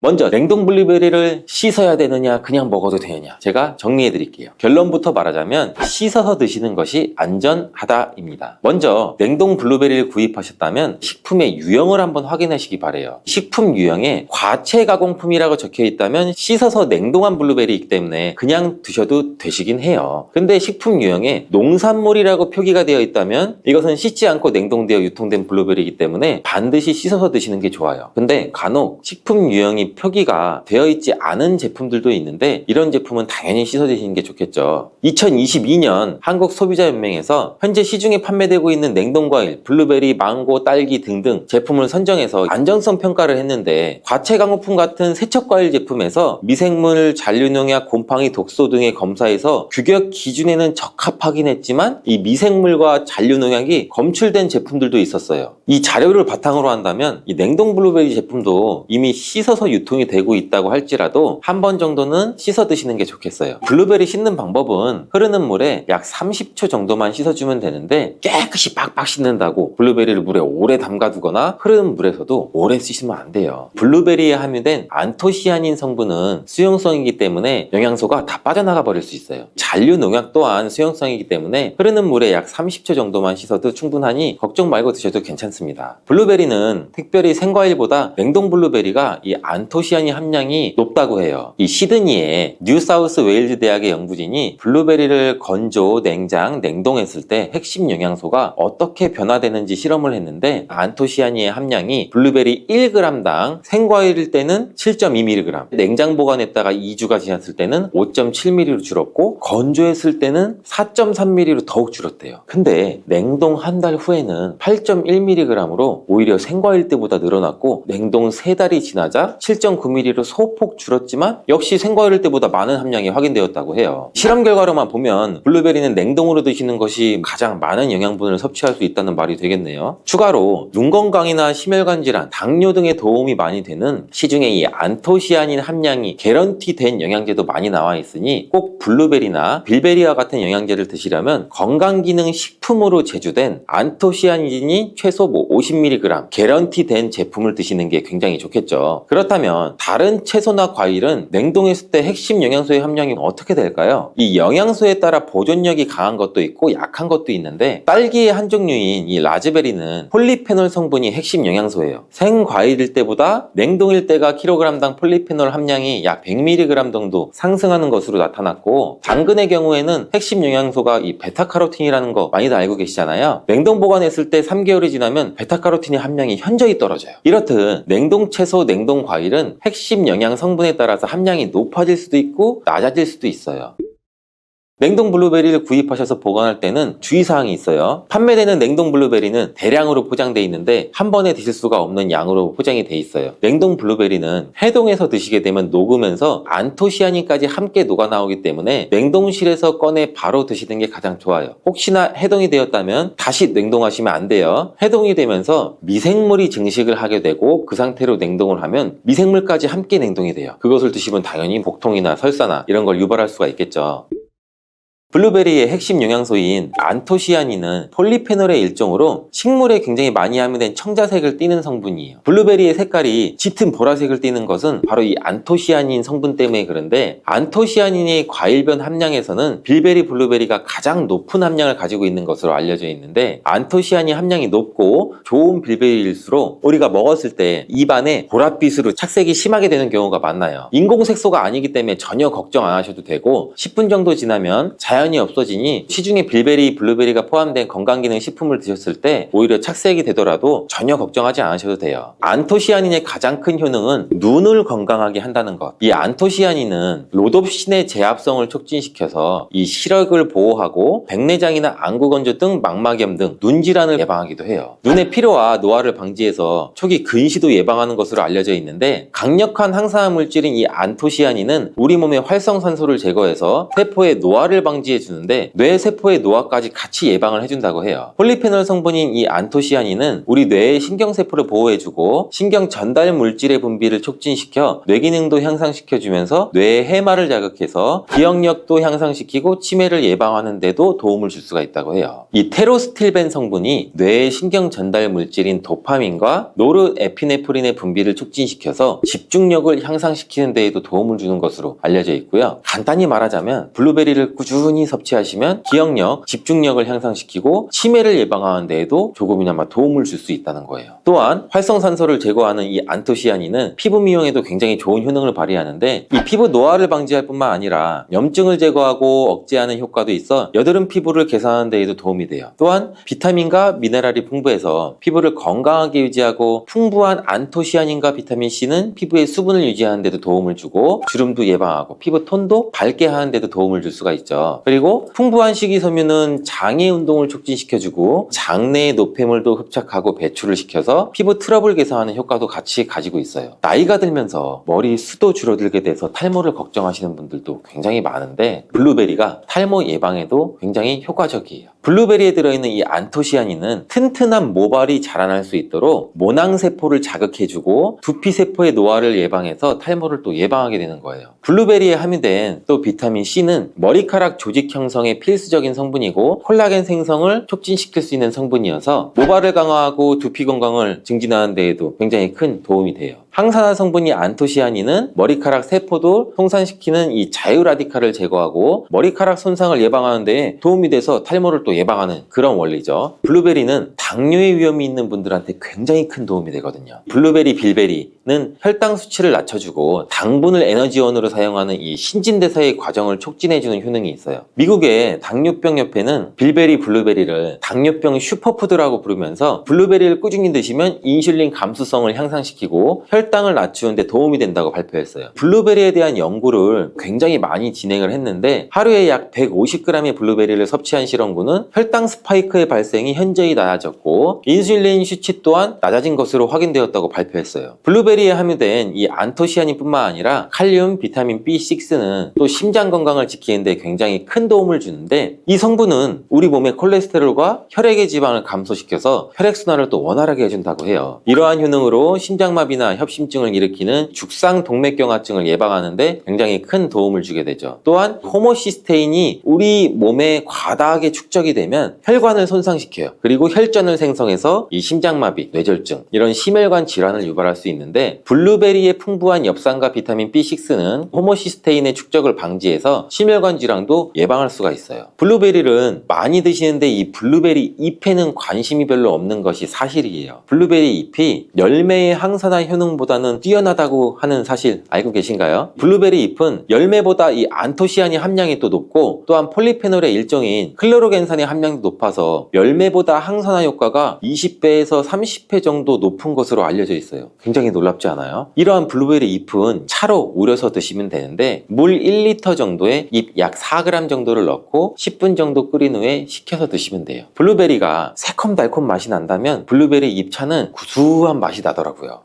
먼저 냉동 블루베리를 씻어야 되느냐 그냥 먹어도 되느냐, 제가 정리해 드릴게요. 결론부터 말하자면 씻어서 드시는 것이 안전하다입니다. 먼저 냉동 블루베리를 구입하셨다면 식품의 유형을 한번 확인하시기 바래요. 식품 유형에 과체 가공품이라고 적혀 있다면 씻어서 냉동한 블루베리이기 때문에 그냥 드셔도 되시긴 해요. 근데 식품 유형에 농산물이라고 표기가 되어 있다면 이것은 씻지 않고 냉동되어 유통된 블루베리이기 때문에 반드시 씻어서 드시는 게 좋아요. 근데 간혹 식품 유형이 표기가 되어 있지 않은 제품들도 있는데 이런 제품은 당연히 씻어 드시는 게 좋겠죠. 2022년 한국소비자연맹에서 현재 시중에 판매되고 있는 냉동과일, 블루베리, 망고, 딸기 등등 제품을 선정해서 안전성 평가를 했는데, 과체 가공품 같은 세척과일 제품에서 미생물, 잔류농약, 곰팡이, 독소 등의 검사에서 규격 기준에는 적합하긴 했지만 이 미생물과 잔류농약이 검출된 제품들도 있었어요. 이 자료를 바탕으로 한다면 이 냉동 블루베리 제품도 이미 씻어서 유통이 되고 있다고 할지라도 한 번 정도는 씻어 드시는 게 좋겠어요. 블루베리 씻는 방법은 흐르는 물에 약 30초 정도만 씻어주면 되는데, 깨끗이 빡빡 씻는다고 블루베리를 물에 오래 담가두거나 흐르는 물에서도 오래 씻으면 안 돼요. 블루베리에 함유된 안토시아닌 성분은 수용성이기 때문에 영양소가 다 빠져나가 버릴 수 있어요. 잔류 농약 또한 수용성이기 때문에 흐르는 물에 약 30초 정도만 씻어도 충분하니 걱정 말고 드셔도 괜찮습니다. 블루베리는 특별히 생과일보다 냉동 블루베리가 이 안토시아닌 함량이 높다고 해요. 이 시드니의 뉴사우스 웨일즈 대학의 연구진이 블루베리를 건조, 냉장, 냉동했을 때 핵심 영양소가 어떻게 변화되는지 실험을 했는데, 안토시아닌의 함량이 블루베리 1g당 생과일일 때는 7.2mg, 냉장 보관했다가 2주가 지났을 때는 5.7mg로 줄었고 건조했을 때는 4.3mg로 더욱 줄었대요. 근데 냉동 한 달 후에는 8.1mg으로 오히려 생과일 때보다 늘어났고, 냉동 3달이 지나자 7.9mg로 소폭 줄었지만 역시 생과일 때보다 많은 함량이 확인되었다고 해요. 실험 결과로만 보면 블루베리는 냉동으로 드시는 것이 가장 많은 영양분을 섭취할 수 있다는 말이 되겠네요. 추가로 눈 건강이나 심혈관 질환, 당뇨 등에 도움이 많이 되는 시중에 이 안토시아닌 함량이 개런티된 영양제도 많이 나와 있으니 꼭 블루베리나 빌베리와 같은 영양제를 드시려면 건강기능 식품으로 제조된 안토시아닌이 최소 50mg 개런티된 제품을 드시는 게 굉장히 좋겠죠. 그렇다면 그렇다면 다른 채소나 과일은 냉동했을 때 핵심 영양소의 함량이 어떻게 될까요? 이 영양소에 따라 보존력이 강한 것도 있고 약한 것도 있는데, 딸기의 한 종류인 이 라즈베리는 폴리페놀 성분이 핵심 영양소예요. 생과일일 때보다 냉동일 때가 킬로그램당 폴리페놀 함량이 약 100mg 정도 상승하는 것으로 나타났고, 당근의 경우에는 핵심 영양소가 이 베타카로틴이라는 거 많이들 알고 계시잖아요. 냉동 보관했을 때 3개월이 지나면 베타카로틴의 함량이 현저히 떨어져요. 이렇듯 냉동 채소, 냉동 과일은 핵심 영양 성분에 따라서 함량이 높아질 수도 있고 낮아질 수도 있어요. 냉동 블루베리를 구입하셔서 보관할 때는 주의사항이 있어요. 판매되는 냉동 블루베리는 대량으로 포장되어 있는데 한 번에 드실 수가 없는 양으로 포장이 되어 있어요. 냉동 블루베리는 해동해서 드시게 되면 녹으면서 안토시아닌까지 함께 녹아 나오기 때문에 냉동실에서 꺼내 바로 드시는 게 가장 좋아요. 혹시나 해동이 되었다면 다시 냉동하시면 안 돼요. 해동이 되면서 미생물이 증식을 하게 되고 그 상태로 냉동을 하면 미생물까지 함께 냉동이 돼요. 그것을 드시면 당연히 복통이나 설사나 이런 걸 유발할 수가 있겠죠. 블루베리의 핵심 영양소인 안토시아닌은 폴리페놀의 일종으로 식물에 굉장히 많이 함유된 청자색을 띠는 성분이에요. 블루베리의 색깔이 짙은 보라색을 띠는 것은 바로 이 안토시아닌 성분 때문에 그런데, 안토시아닌의 과일변 함량에서는 빌베리 블루베리가 가장 높은 함량을 가지고 있는 것으로 알려져 있는데, 안토시아닌 함량이 높고 좋은 빌베리일수록 우리가 먹었을 때 입안에 보랏빛으로 착색이 심하게 되는 경우가 많아요. 인공색소가 아니기 때문에 전혀 걱정 안 하셔도 되고, 10분 정도 지나면 자연히 없어지니 시중에 빌베리, 블루베리가 포함된 건강기능 식품을 드셨을 때 오히려 착색이 되더라도 전혀 걱정하지 않으셔도 돼요. 안토시아닌의 가장 큰 효능은 눈을 건강하게 한다는 것. 이 안토시아닌은 로놉신의 제합성을 촉진시켜서 이 시력을 보호하고 백내장이나 안구건조 등 망막염 등 눈질환을 예방하기도 해요. 눈의 피로와 노화를 방지해서 초기 근시도 예방하는 것으로 알려져 있는데, 강력한 항산화 물질인 이 안토시아닌은 우리 몸의 활성산소를 제거해서 세포의 노화를 방지해 주는데 뇌 세포의 노화까지 같이 예방을 해준다고 해요. 폴리페놀 성분인 이 안토시아닌은 우리 뇌의 신경세포를 보호해주고 신경 전달 물질의 분비를 촉진시켜 뇌 기능도 향상시켜주면서 뇌의 해마를 자극해서 기억력도 향상시키고 치매를 예방하는 데도 도움을 줄 수가 있다고 해요. 이 테로스틸벤 성분이 뇌의 신경 전달 물질인 도파민과 노르에피네프린의 분비를 촉진시켜서 집중력을 향상시키는 데에도 도움을 주는 것으로 알려져 있고요. 간단히 말하자면 블루베리를 꾸준히 섭취하시면 기억력, 집중력을 향상시키고 치매를 예방하는 데에도 조금이나마 도움을 줄 수 있다는 거예요. 또한 활성산소를 제거하는 이 안토시아닌은 피부 미용에도 굉장히 좋은 효능을 발휘하는데, 이 피부 노화를 방지할 뿐만 아니라 염증을 제거하고 억제하는 효과도 있어 여드름 피부를 개선하는 데에도 도움이 돼요. 또한 비타민과 미네랄이 풍부해서 피부를 건강하게 유지하고, 풍부한 안토시아닌과 비타민C는 피부의 수분을 유지하는 데도 도움을 주고 주름도 예방하고 피부 톤도 밝게 하는 데도 도움을 줄 수가 있죠. 그리고 풍부한 식이섬유는 장의 운동을 촉진시켜주고 장내의 노폐물도 흡착하고 배출을 시켜서 피부 트러블 개선하는 효과도 같이 가지고 있어요. 나이가 들면서 머리 숱도 줄어들게 돼서 탈모를 걱정하시는 분들도 굉장히 많은데, 블루베리가 탈모 예방에도 굉장히 효과적이에요. 블루베리에 들어있는 이 안토시아닌은 튼튼한 모발이 자라날 수 있도록 모낭세포를 자극해주고 두피세포의 노화를 예방해서 탈모를 또 예방하게 되는 거예요. 블루베리에 함유된 또 비타민C는 머리카락 조직 형성에 필수적인 성분이고 콜라겐 생성을 촉진시킬 수 있는 성분이어서 모발을 강화하고 두피 건강을 증진하는 데에도 굉장히 큰 도움이 돼요. 항산화 성분이 안토시아닌은 머리카락 세포도 송산시키는 이 자유라디칼을 제거하고 머리카락 손상을 예방하는 데 도움이 돼서 탈모를 또 예방하는 그런 원리죠. 블루베리는 당뇨의 위험이 있는 분들한테 굉장히 큰 도움이 되거든요. 블루베리, 빌베리는 혈당 수치를 낮춰주고 당분을 에너지원으로 사용하는 이 신진대사의 과정을 촉진해주는 효능이 있어요. 미국의 당뇨병 협회는 빌베리, 블루베리를 당뇨병 슈퍼푸드라고 부르면서 블루베리를 꾸준히 드시면 인슐린 감수성을 향상시키고 혈당을 낮추는 데 도움이 된다고 발표했어요. 블루베리에 대한 연구를 굉장히 많이 진행을 했는데, 하루에 약 150g의 블루베리를 섭취한 실험군은 혈당 스파이크의 발생이 현저히 낮아졌고 인슐린 수치 또한 낮아진 것으로 확인되었다고 발표했어요. 블루베리에 함유된 이 안토시아닌 뿐만 아니라 칼륨, 비타민 B6는 또 심장 건강을 지키는 데 굉장히 큰 도움을 주는데, 이 성분은 우리 몸의 콜레스테롤과 혈액의 지방을 감소시켜서 혈액순환을 또 원활하게 해준다고 해요. 이러한 효능으로 심장마비나 협심증을 일으키는 죽상동맥경화증을 예방하는데 굉장히 큰 도움을 주게 되죠. 또한 호모시스테인이 우리 몸에 과다하게 축적이 되면 혈관을 손상시켜요. 그리고 혈전을 생성해서 이 심장마비, 뇌졸중 이런 심혈관 질환을 유발할 수 있는데, 블루베리의 풍부한 엽산과 비타민 B6는 호모시스테인의 축적을 방지해서 심혈관 질환도 예방할 수가 있어요. 블루베리를 많이 드시는데 이 블루베리 잎에는 관심이 별로 없는 것이 사실이에요. 블루베리 잎이 열매의 항산화 효능보다는 뛰어나다고 하는 사실 알고 계신가요? 블루베리 잎은 열매보다 이 안토시아닌 함량이 또 높고, 또한 폴리페놀의 일종인 클로로겐산의 함량도 높아서 열매보다 항산화 효과가 20배에서 30배 정도 높은 것으로 알려져 있어요. 굉장히 놀랍지 않아요? 이러한 블루베리 잎은 차로 우려서 드시면 되는데, 물 1리터 정도에 잎 약 4g 정도를 넣고 10분 정도 끓인 후에 식혀서 드시면 돼요. 블루베리가 새콤달콤 맛이 난다면 블루베리 잎차는 구수한 맛이 나더라고요.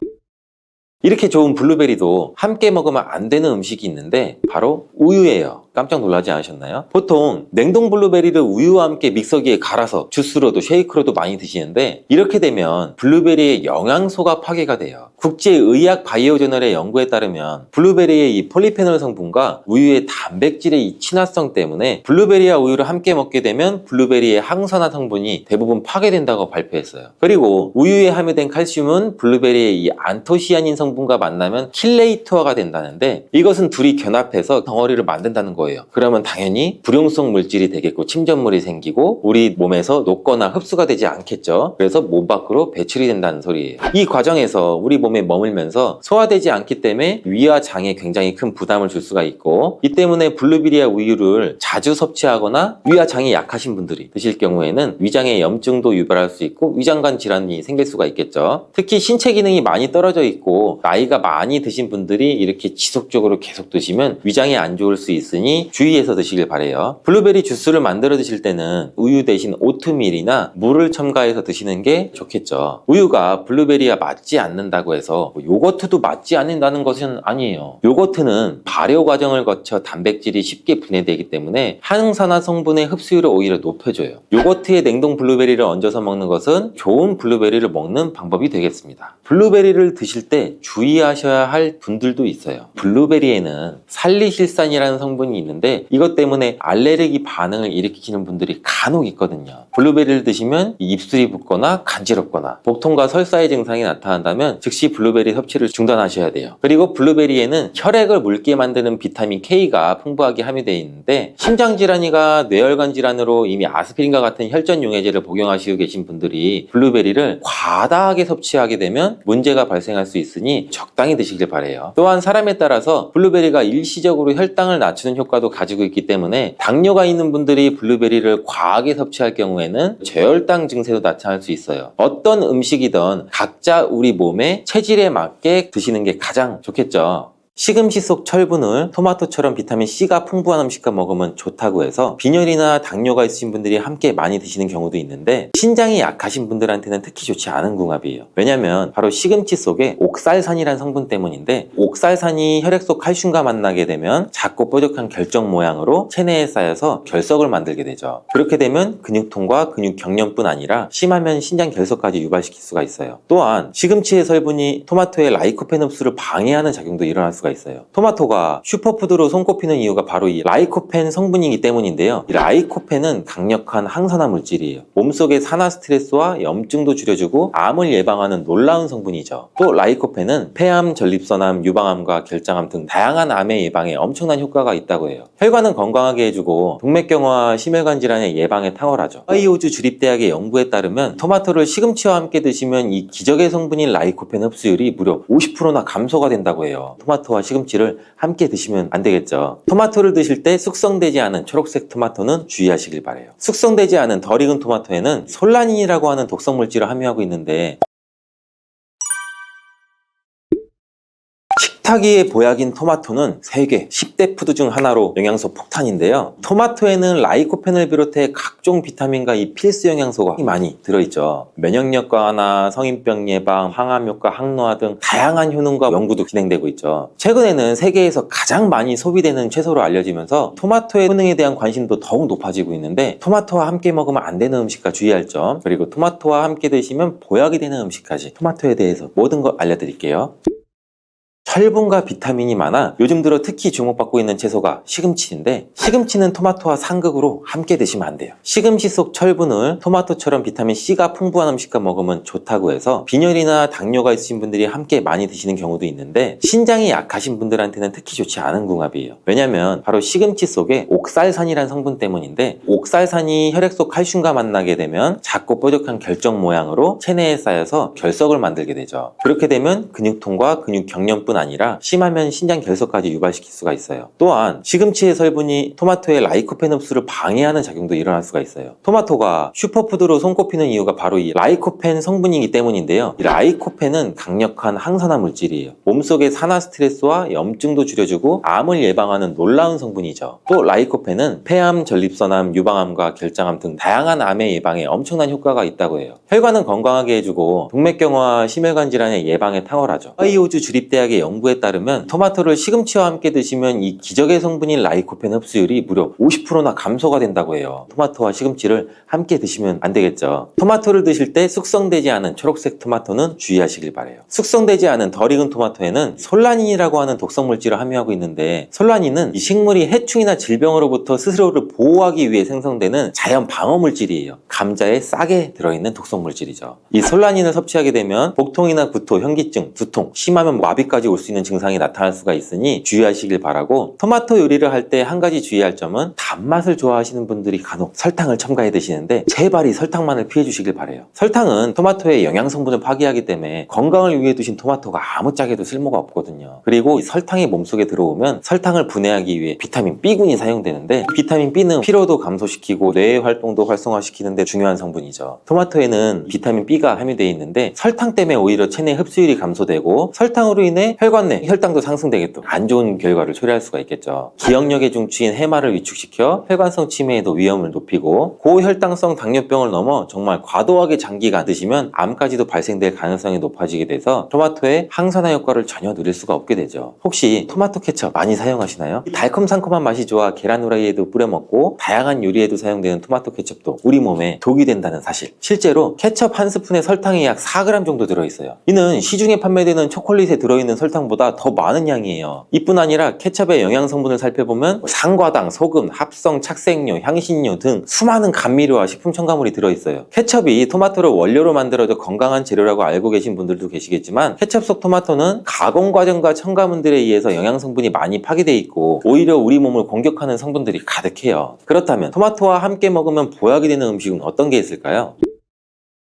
이렇게 좋은 블루베리도 함께 먹으면 안 되는 음식이 있는데 바로 우유예요. 깜짝 놀라지 않으셨나요? 보통 냉동 블루베리를 우유와 함께 믹서기에 갈아서 주스로도 쉐이크로도 많이 드시는데, 이렇게 되면 블루베리의 영양소가 파괴가 돼요. 국제의학 바이오저널의 연구에 따르면 블루베리의 이 폴리페놀 성분과 우유의 단백질의 이 친화성 때문에 블루베리와 우유를 함께 먹게 되면 블루베리의 항산화 성분이 대부분 파괴된다고 발표했어요. 그리고 우유에 함유된 칼슘은 블루베리의 이 안토시아닌 성분과 만나면 킬레이터가 된다는데, 이것은 둘이 견합해서 덩어리를 만든다는 거예요. 그러면 당연히 불용성 물질이 되겠고 침전물이 생기고 우리 몸에서 녹거나 흡수가 되지 않겠죠. 그래서 몸 밖으로 배출이 된다는 소리예요. 이 과정에서 우리 몸에 머물면서 소화되지 않기 때문에 위와 장에 굉장히 큰 부담을 줄 수가 있고, 이 때문에 블루베리와 우유를 자주 섭취하거나 위와 장이 약하신 분들이 드실 경우에는 위장에 염증도 유발할 수 있고 위장관 질환이 생길 수가 있겠죠. 특히 신체 기능이 많이 떨어져 있고 나이가 많이 드신 분들이 이렇게 지속적으로 계속 드시면 위장에 안 좋을 수 있으니 주의해서 드시길 바래요. 블루베리 주스를 만들어 드실 때는 우유 대신 오트밀이나 물을 첨가해서 드시는 게 좋겠죠. 우유가 블루베리와 맞지 않는다고 해서 요거트도 맞지 않는다는 것은 아니에요. 요거트는 발효 과정을 거쳐 단백질이 쉽게 분해되기 때문에 항산화 성분의 흡수율을 오히려 높여줘요. 요거트에 냉동 블루베리를 얹어서 먹는 것은 좋은 블루베리를 먹는 방법이 되겠습니다. 블루베리를 드실 때 주의하셔야 할 분들도 있어요. 블루베리에는 살리실산이라는 성분이 있는데 이것 때문에 알레르기 반응을 일으키는 분들이 간혹 있거든요. 블루베리를 드시면 입술이 붓거나 간지럽거나 복통과 설사의 증상이 나타난다면 즉시 블루베리 섭취를 중단하셔야 돼요. 그리고 블루베리에는 혈액을 묽게 만드는 비타민 K가 풍부하게 함유되어 있는데, 심장질환이가 뇌혈관 질환으로 이미 아스피린과 같은 혈전 용해제를 복용하시고 계신 분들이 블루베리를 과다하게 섭취하게 되면 문제가 발생할 수 있으니 적당히 드시길 바래요. 또한 사람에 따라서 블루베리가 일시적으로 혈당을 낮추는 효과도 가지고 있기 때문에 당뇨가 있는 분들이 블루베리를 과하게 섭취할 경우에는 저혈당 증세도 나타날 수 있어요. 어떤 음식이든 각자 우리 몸의 체질에 맞게 드시는 게 가장 좋겠죠. 시금치 속 철분을 토마토처럼 비타민C가 풍부한 음식과 먹으면 좋다고 해서 빈혈이나 당뇨가 있으신 분들이 함께 많이 드시는 경우도 있는데, 신장이 약하신 분들한테는 특히 좋지 않은 궁합이에요. 왜냐면 바로 시금치 속에 옥살산이라는 성분 때문인데, 옥살산이 혈액 속 칼슘과 만나게 되면 작고 뾰족한 결정 모양으로 체내에 쌓여서 결석을 만들게 되죠. 그렇게 되면 근육통과 근육 경련뿐 아니라 심하면 신장 결석까지 유발시킬 수가 있어요. 또한 시금치의 성분이 토마토의 라이코펜 흡수를 방해하는 작용도 일어날 수가 있어요. 토마토가 슈퍼푸드로 손꼽히는 이유가 바로 이 라이코펜 성분이기 때문인데요. 이 라이코펜은 강력한 항산화 물질이에요. 몸속의 산화 스트레스와 염증도 줄여주고 암을 예방하는 놀라운 성분이죠. 또 라이코펜은 폐암, 전립선암, 유방암과 결장암 등 다양한 암의 예방에 엄청난 효과가 있다고 해요. 혈관은 건강하게 해주고 동맥경화와 심혈관 질환의 예방에 탁월하죠. 하와이호주 주립대학의 연구에 따르면 토마토를 시금치와 함께 드시면 이 기적의 성분인 라이코펜 흡수율이 무려 50%나 감소가 된다고 해요. 토마토와 시금치를 함께 드시면 안 되겠죠. 토마토를 드실 때 숙성되지 않은 초록색 토마토는 주의하시길 바래요. 숙성되지 않은 덜 익은 토마토에는 솔라닌이라고 하는 독성 물질을 함유하고 있는데, 식탁위의 보약인 토마토는 세계 10대 푸드 중 하나로 영양소 폭탄인데요. 토마토에는 라이코펜을 비롯해 각종 비타민과 이 필수 영양소가 많이 들어있죠. 면역력 강화나 성인병 예방, 항암 효과, 항노화 등 다양한 효능과 연구도 진행되고 있죠. 최근에는 세계에서 가장 많이 소비되는 채소로 알려지면서 토마토의 효능에 대한 관심도 더욱 높아지고 있는데, 토마토와 함께 먹으면 안 되는 음식과 주의할 점, 그리고 토마토와 함께 드시면 보약이 되는 음식까지 토마토에 대해서 모든 걸 알려드릴게요. 철분과 비타민이 많아 요즘 들어 특히 주목받고 있는 채소가 시금치인데, 시금치는 토마토와 상극으로 함께 드시면 안 돼요. 시금치 속 철분을 토마토처럼 비타민 C가 풍부한 음식과 먹으면 좋다고 해서 빈혈이나 당뇨가 있으신 분들이 함께 많이 드시는 경우도 있는데, 신장이 약하신 분들한테는 특히 좋지 않은 궁합이에요. 왜냐면 바로 시금치 속에 옥살산이라는 성분 때문인데, 옥살산이 혈액 속 칼슘과 만나게 되면 작고 뾰족한 결정 모양으로 체내에 쌓여서 결석을 만들게 되죠. 그렇게 되면 근육통과 근육 경련뿐 아니라 심하면 신장 결석까지 유발시킬 수가 있어요. 또한 시금치의 성분이 토마토의 라이코펜 흡수를 방해하는 작용도 일어날 수가 있어요. 토마토가 슈퍼푸드로 손꼽히는 이유가 바로 이 라이코펜 성분이기 때문인데요. 이 라이코펜은 강력한 항산화 물질이에요. 몸속의 산화 스트레스와 염증도 줄여주고 암을 예방하는 놀라운 성분이죠. 또 라이코펜은 폐암, 전립선암, 유방암과 결장암 등 다양한 암의 예방에 엄청난 효과가 있다고 해요. 혈관은 건강하게 해주고 동맥경화와 심혈관 질환의 예방에 탁월하죠. 하와이호주 주립대학의 연구에 따르면 토마토를 시금치와 함께 드시면 이 기적의 성분인 라이코펜 흡수율이 무려 50%나 감소가 된다고 해요. 토마토와 시금치를 함께 드시면 안 되겠죠. 토마토를 드실 때 숙성되지 않은 초록색 토마토는 주의하시길 바래요. 숙성되지 않은 덜 익은 토마토에는 솔라닌이라고 하는 독성 물질을 함유하고 있는데, 솔라닌은 이 식물이 해충이나 질병으로부터 스스로를 보호하기 위해 생성되는 자연 방어 물질이에요. 감자에 싹에 들어있는 독성 물질이죠. 이 솔라닌을 섭취하게 되면 복통이나 구토, 현기증, 두통, 심하면 마비까지 올 수 있는 증상이 나타날 수가 있으니 주의하시길 바라고, 토마토 요리를 할 때 한 가지 주의할 점은 단맛을 좋아하시는 분들이 간혹 설탕을 첨가해 드시는데 제발 이 설탕만을 피해 주시길 바래요. 설탕은 토마토의 영양 성분을 파괴하기 때문에 건강을 위해 두신 토마토가 아무짝에도 쓸모가 없거든요. 그리고 이 설탕이 몸속에 들어오면 설탕을 분해하기 위해 비타민 B군이 사용되는데, 비타민 B는 피로도 감소시키고 뇌의 활동도 활성화시키는 데 중요한 성분이죠. 토마토에는 비타민 B가 함유되어 있는데 설탕 때문에 오히려 체내 흡수율이 감소되고 설탕으로 인해 혈관 내 혈당도 상승되게 또 안 좋은 결과를 초래할 수가 있겠죠. 기억력의 중추인 해마를 위축시켜 혈관성 치매에도 위험을 높이고, 고혈당성 당뇨병을 넘어 정말 과도하게 장기간 드시면 암까지도 발생될 가능성이 높아지게 돼서 토마토의 항산화 효과를 전혀 누릴 수가 없게 되죠. 혹시 토마토 케첩 많이 사용하시나요? 달콤상콤한 맛이 좋아 계란 후라이에도 뿌려 먹고 다양한 요리에도 사용되는 토마토 케첩도 우리 몸에 독이 된다는 사실. 실제로 케첩 한 스푼에 설탕이 약 4g 정도 들어있어요. 이는 시중에 판매되는 초콜릿에 들어있는 설탕보다 더 많은 양이에요. 이뿐 아니라 케첩의 영양 성분을 살펴보면 상과당, 소금, 합성, 착색료, 향신료 등 수많은 감미료와 식품 첨가물이 들어있어요. 케첩이 토마토를 원료로 만들어져 건강한 재료라고 알고 계신 분들도 계시겠지만, 케첩 속 토마토는 가공 과정과 첨가물들에 의해서 영양 성분이 많이 파괴되어 있고 오히려 우리 몸을 공격하는 성분들이 가득해요. 그렇다면 토마토와 함께 먹으면 보약이 되는 음식은 어떤 게 있을까요?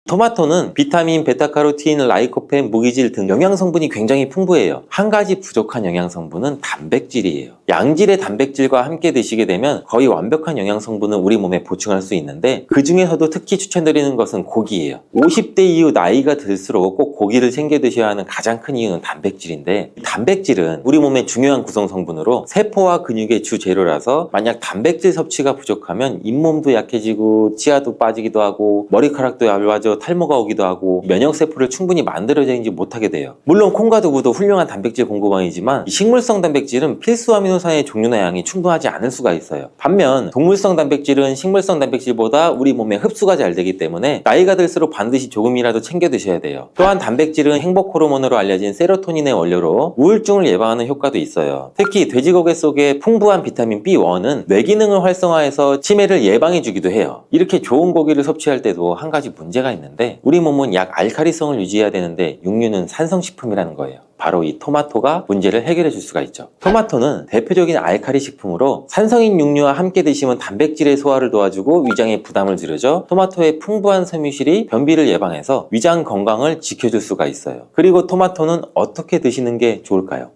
토마토는 비타민, 베타카로틴, 라이코펜, 무기질 등 영양 성분이 굉장히 풍부해요. 한 가지 부족한 영양 성분은 단백질이에요. 양질의 단백질과 함께 드시게 되면 거의 완벽한 영양 성분을 우리 몸에 보충할 수 있는데, 그 중에서도 특히 추천드리는 것은 고기예요. 50대 이후 나이가 들수록 꼭 고기를 챙겨 드셔야 하는 가장 큰 이유는 단백질인데, 단백질은 우리 몸의 중요한 구성 성분으로 세포와 근육의 주 재료라서 만약 단백질 섭취가 부족하면 잇몸도 약해지고 치아도 빠지기도 하고 머리카락도 얇아져 탈모가 오기도 하고 면역세포를 충분히 만들어내지 못하게 돼요. 물론 콩과 두부도 훌륭한 단백질 공급원이지만 식물성 단백질은 필수 아미노산의 종류나 양이 충분하지 않을 수가 있어요. 반면 동물성 단백질은 식물성 단백질보다 우리 몸에 흡수가 잘 되기 때문에 나이가 들수록 반드시 조금이라도 챙겨 드셔야 돼요. 또한 단백질은 행복 호르몬으로 알려진 세로토닌의 원료로 우울증을 예방하는 효과도 있어요. 특히 돼지고기 속에 풍부한 비타민 B1은 뇌 기능을 활성화해서 치매를 예방해 주기도 해요. 이렇게 좋은 고기를 섭취할 때도 한 가지 문제가 있는데, 우리 몸은 약 알칼리성을 유지해야 되는데 육류는 산성식품이라는 거예요. 바로 이 토마토가 문제를 해결해 줄 수가 있죠. 토마토는 대표적인 알칼리 식품으로 산성인 육류와 함께 드시면 단백질의 소화를 도와주고 위장에 부담을 줄여줘 토마토의 풍부한 섬유질이 변비를 예방해서 위장 건강을 지켜줄 수가 있어요. 그리고 토마토는 어떻게 드시는 게 좋을까요?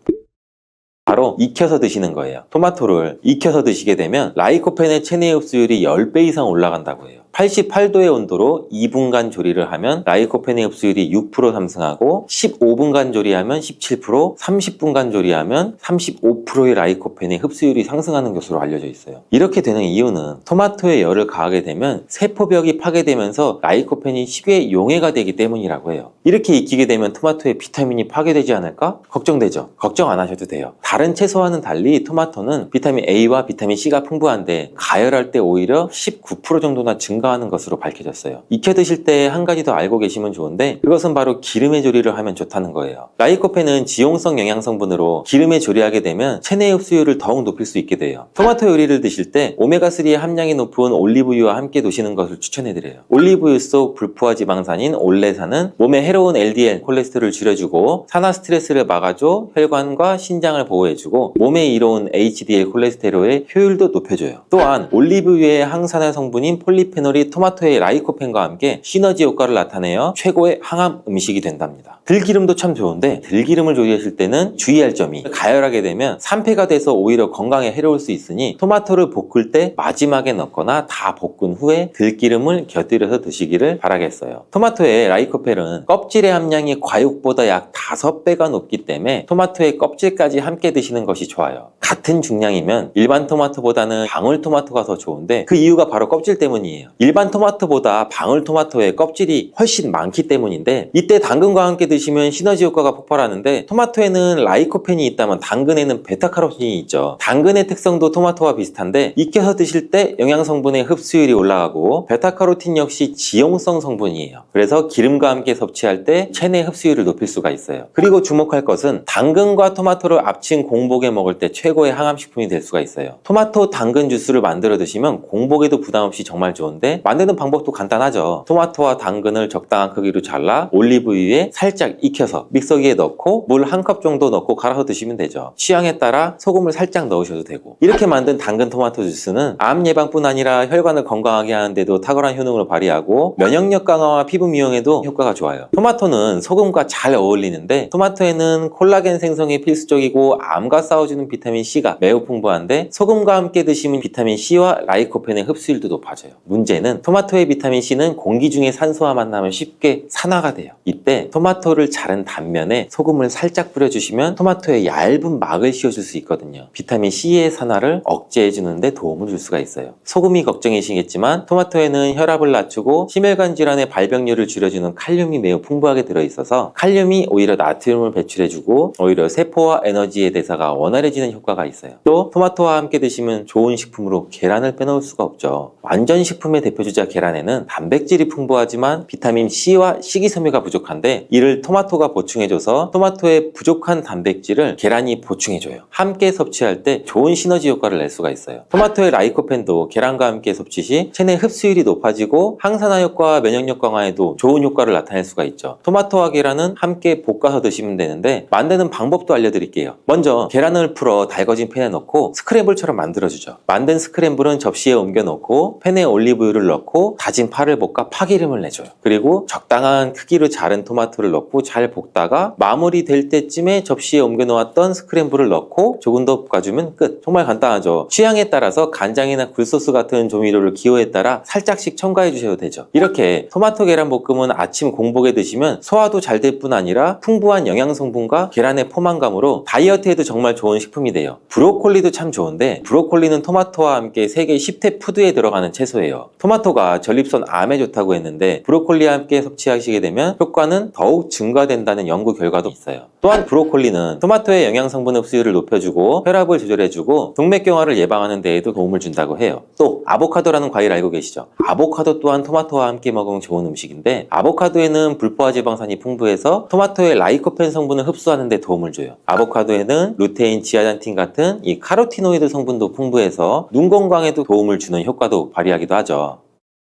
바로 익혀서 드시는 거예요. 토마토를 익혀서 드시게 되면 라이코펜의 체내 흡수율이 10배 이상 올라간다고 해요. 88도의 온도로 2분간 조리를 하면 라이코펜의 흡수율이 6% 상승하고, 15분간 조리하면 17%, 30분간 조리하면 35%의 라이코펜의 흡수율이 상승하는 것으로 알려져 있어요. 이렇게 되는 이유는 토마토에 열을 가하게 되면 세포벽이 파괴되면서 라이코펜이 쉽게 용해가 되기 때문이라고 해요. 이렇게 익히게 되면 토마토의 비타민이 파괴되지 않을까? 걱정되죠? 걱정 안 하셔도 돼요. 다른 채소와는 달리 토마토는 비타민 A와 비타민 C가 풍부한데 가열할 때 오히려 19% 정도나 증가 증가하는 것으로 밝혀졌어요. 익혀 드실 때 한 가지 더 알고 계시면 좋은데 그것은 바로 기름에 조리를 하면 좋다는 거예요. 라이코펜은 지용성 영양 성분으로 기름에 조리하게 되면 체내 흡수율을 더욱 높일 수 있게 돼요. 토마토 요리를 드실 때 오메가3의 함량이 높은 올리브유와 함께 드시는 것을 추천해드려요. 올리브유 속 불포화 지방산인 올레산은 몸에 해로운 LDL 콜레스테롤을 줄여주고 산화 스트레스를 막아줘 혈관과 신장을 보호해주고 몸에 이로운 HDL 콜레스테롤의 효율도 높여줘요. 또한 올리브유의 항산화 성분인 폴리페놀이 토마토의 라이코펜과 함께 시너지 효과를 나타내어 최고의 항암 음식이 된답니다. 들기름도 참 좋은데 들기름을 조리하실 때는 주의할 점이 가열하게 되면 산패가 돼서 오히려 건강에 해로울 수 있으니 토마토를 볶을 때 마지막에 넣거나 다 볶은 후에 들기름을 곁들여서 드시기를 바라겠어요. 토마토의 라이코펜은 껍질의 함량이 과육보다 약 5배가 높기 때문에 토마토의 껍질까지 함께 드시는 것이 좋아요. 같은 중량이면 일반 토마토보다는 방울토마토가 더 좋은데 그 이유가 바로 껍질 때문이에요. 일반 토마토보다 방울토마토의 껍질이 훨씬 많기 때문인데 이때 당근과 함께 드시면 시너지 효과가 폭발하는데 토마토에는 라이코펜이 있다면 당근에는 베타카로틴이 있죠. 당근의 특성도 토마토와 비슷한데 익혀서 드실 때 영양성분의 흡수율이 올라가고 베타카로틴 역시 지용성 성분이에요. 그래서 기름과 함께 섭취할 때 체내 흡수율을 높일 수가 있어요. 그리고 주목할 것은 당근과 토마토를 합친 공복에 먹을 때 최고의 항암식품이 될 수가 있어요. 토마토 당근 주스를 만들어 드시면 공복에도 부담 없이 정말 좋은데 만드는 방법도 간단하죠. 토마토와 당근을 적당한 크기로 잘라 올리브유에 살짝 익혀서 믹서기에 넣고 물 1컵 정도 넣고 갈아서 드시면 되죠. 취향에 따라 소금을 살짝 넣으셔도 되고 이렇게 만든 당근 토마토 주스는 암 예방뿐 아니라 혈관을 건강하게 하는데도 탁월한 효능을 발휘하고 면역력 강화와 피부 미용에도 효과가 좋아요. 토마토는 소금과 잘 어울리는데 토마토에는 콜라겐 생성이 필수적이고 암과 싸워주는 비타민 C가 매우 풍부한데 소금과 함께 드시면 비타민 C와 라이코펜의 흡수율도 높아져요. 문제는 토마토의 비타민 C는 공기 중에 산소와 만나면 쉽게 산화가 돼요. 이때 토마토를 자른 단면에 소금을 살짝 뿌려주시면 토마토에 얇은 막을 씌워줄 수 있거든요. 비타민 C의 산화를 억제해주는 데 도움을 줄 수가 있어요. 소금이 걱정이시겠지만 토마토에는 혈압을 낮추고 심혈관 질환의 발병률을 줄여주는 칼륨이 매우 풍부하게 들어있어서 칼륨이 오히려 나트륨을 배출해주고 오히려 세포와 에너지의 대사가 원활해지는 효과가 있어요. 또 토마토와 함께 드시면 좋은 식품으로 계란을 빼놓을 수가 없죠. 완전 식품의 대표주자 계란에는 단백질이 풍부하지만 비타민 C와 식이섬유가 부족한데 이를 토마토가 보충해줘서 토마토의 부족한 단백질을 계란이 보충해줘요. 함께 섭취할 때 좋은 시너지 효과를 낼 수가 있어요. 토마토의 라이코펜도 계란과 함께 섭취 시 체내 흡수율이 높아지고 항산화 효과와 면역력 강화에도 좋은 효과를 나타낼 수가 있죠. 토마토와 계란은 함께 볶아서 드시면 되는데 만드는 방법도 알려드릴게요. 먼저 계란을 풀어 달궈진 팬에 넣고 스크램블처럼 만들어주죠. 만든 스크램블은 접시에 옮겨 놓고 팬에 올리브유를 넣고 다진 파를 볶아 파기름을 내줘요. 그리고 적당한 크기로 자른 토마토를 넣고 잘 볶다가 마무리 될 때쯤에 접시에 옮겨 놓았던 스크램블을 넣고 조금 더 볶아주면 끝. 정말 간단하죠. 취향에 따라서 간장이나 굴소스 같은 조미료를 기호에 따라 살짝씩 첨가해 주셔도 되죠. 이렇게 토마토 계란 볶음은 아침 공복에 드시면 소화도 잘 될 뿐 아니라 풍부한 영양 성분과 계란의 포만감으로 다이어트에도 정말 좋은 식품이 돼요. 브로콜리도 참 좋은데 브로콜리는 토마토와 함께 세계 10대 푸드에 들어가는 채소예요. 토마토가 전립선 암에 좋다고 했는데 브로콜리와 함께 섭취하시게 되면 효과는 더욱 증가된다는 연구 결과도 있어요. 또한 브로콜리는 토마토의 영양 성분 흡수율을 높여주고 혈압을 조절해주고 동맥경화를 예방하는 데에도 도움을 준다고 해요. 또 아보카도라는 과일 알고 계시죠? 아보카도 또한 토마토와 함께 먹으면 좋은 음식인데 아보카도에는 불포화 지방산이 풍부해서 토마토의 라이코펜 성분을 흡수하는 데 도움을 줘요. 아보카도에는 루테인, 지아잔틴 같은 이 카로티노이드 성분도 풍부해서 눈 건강에도 도움을 주는 효과도 발휘하기도 하죠.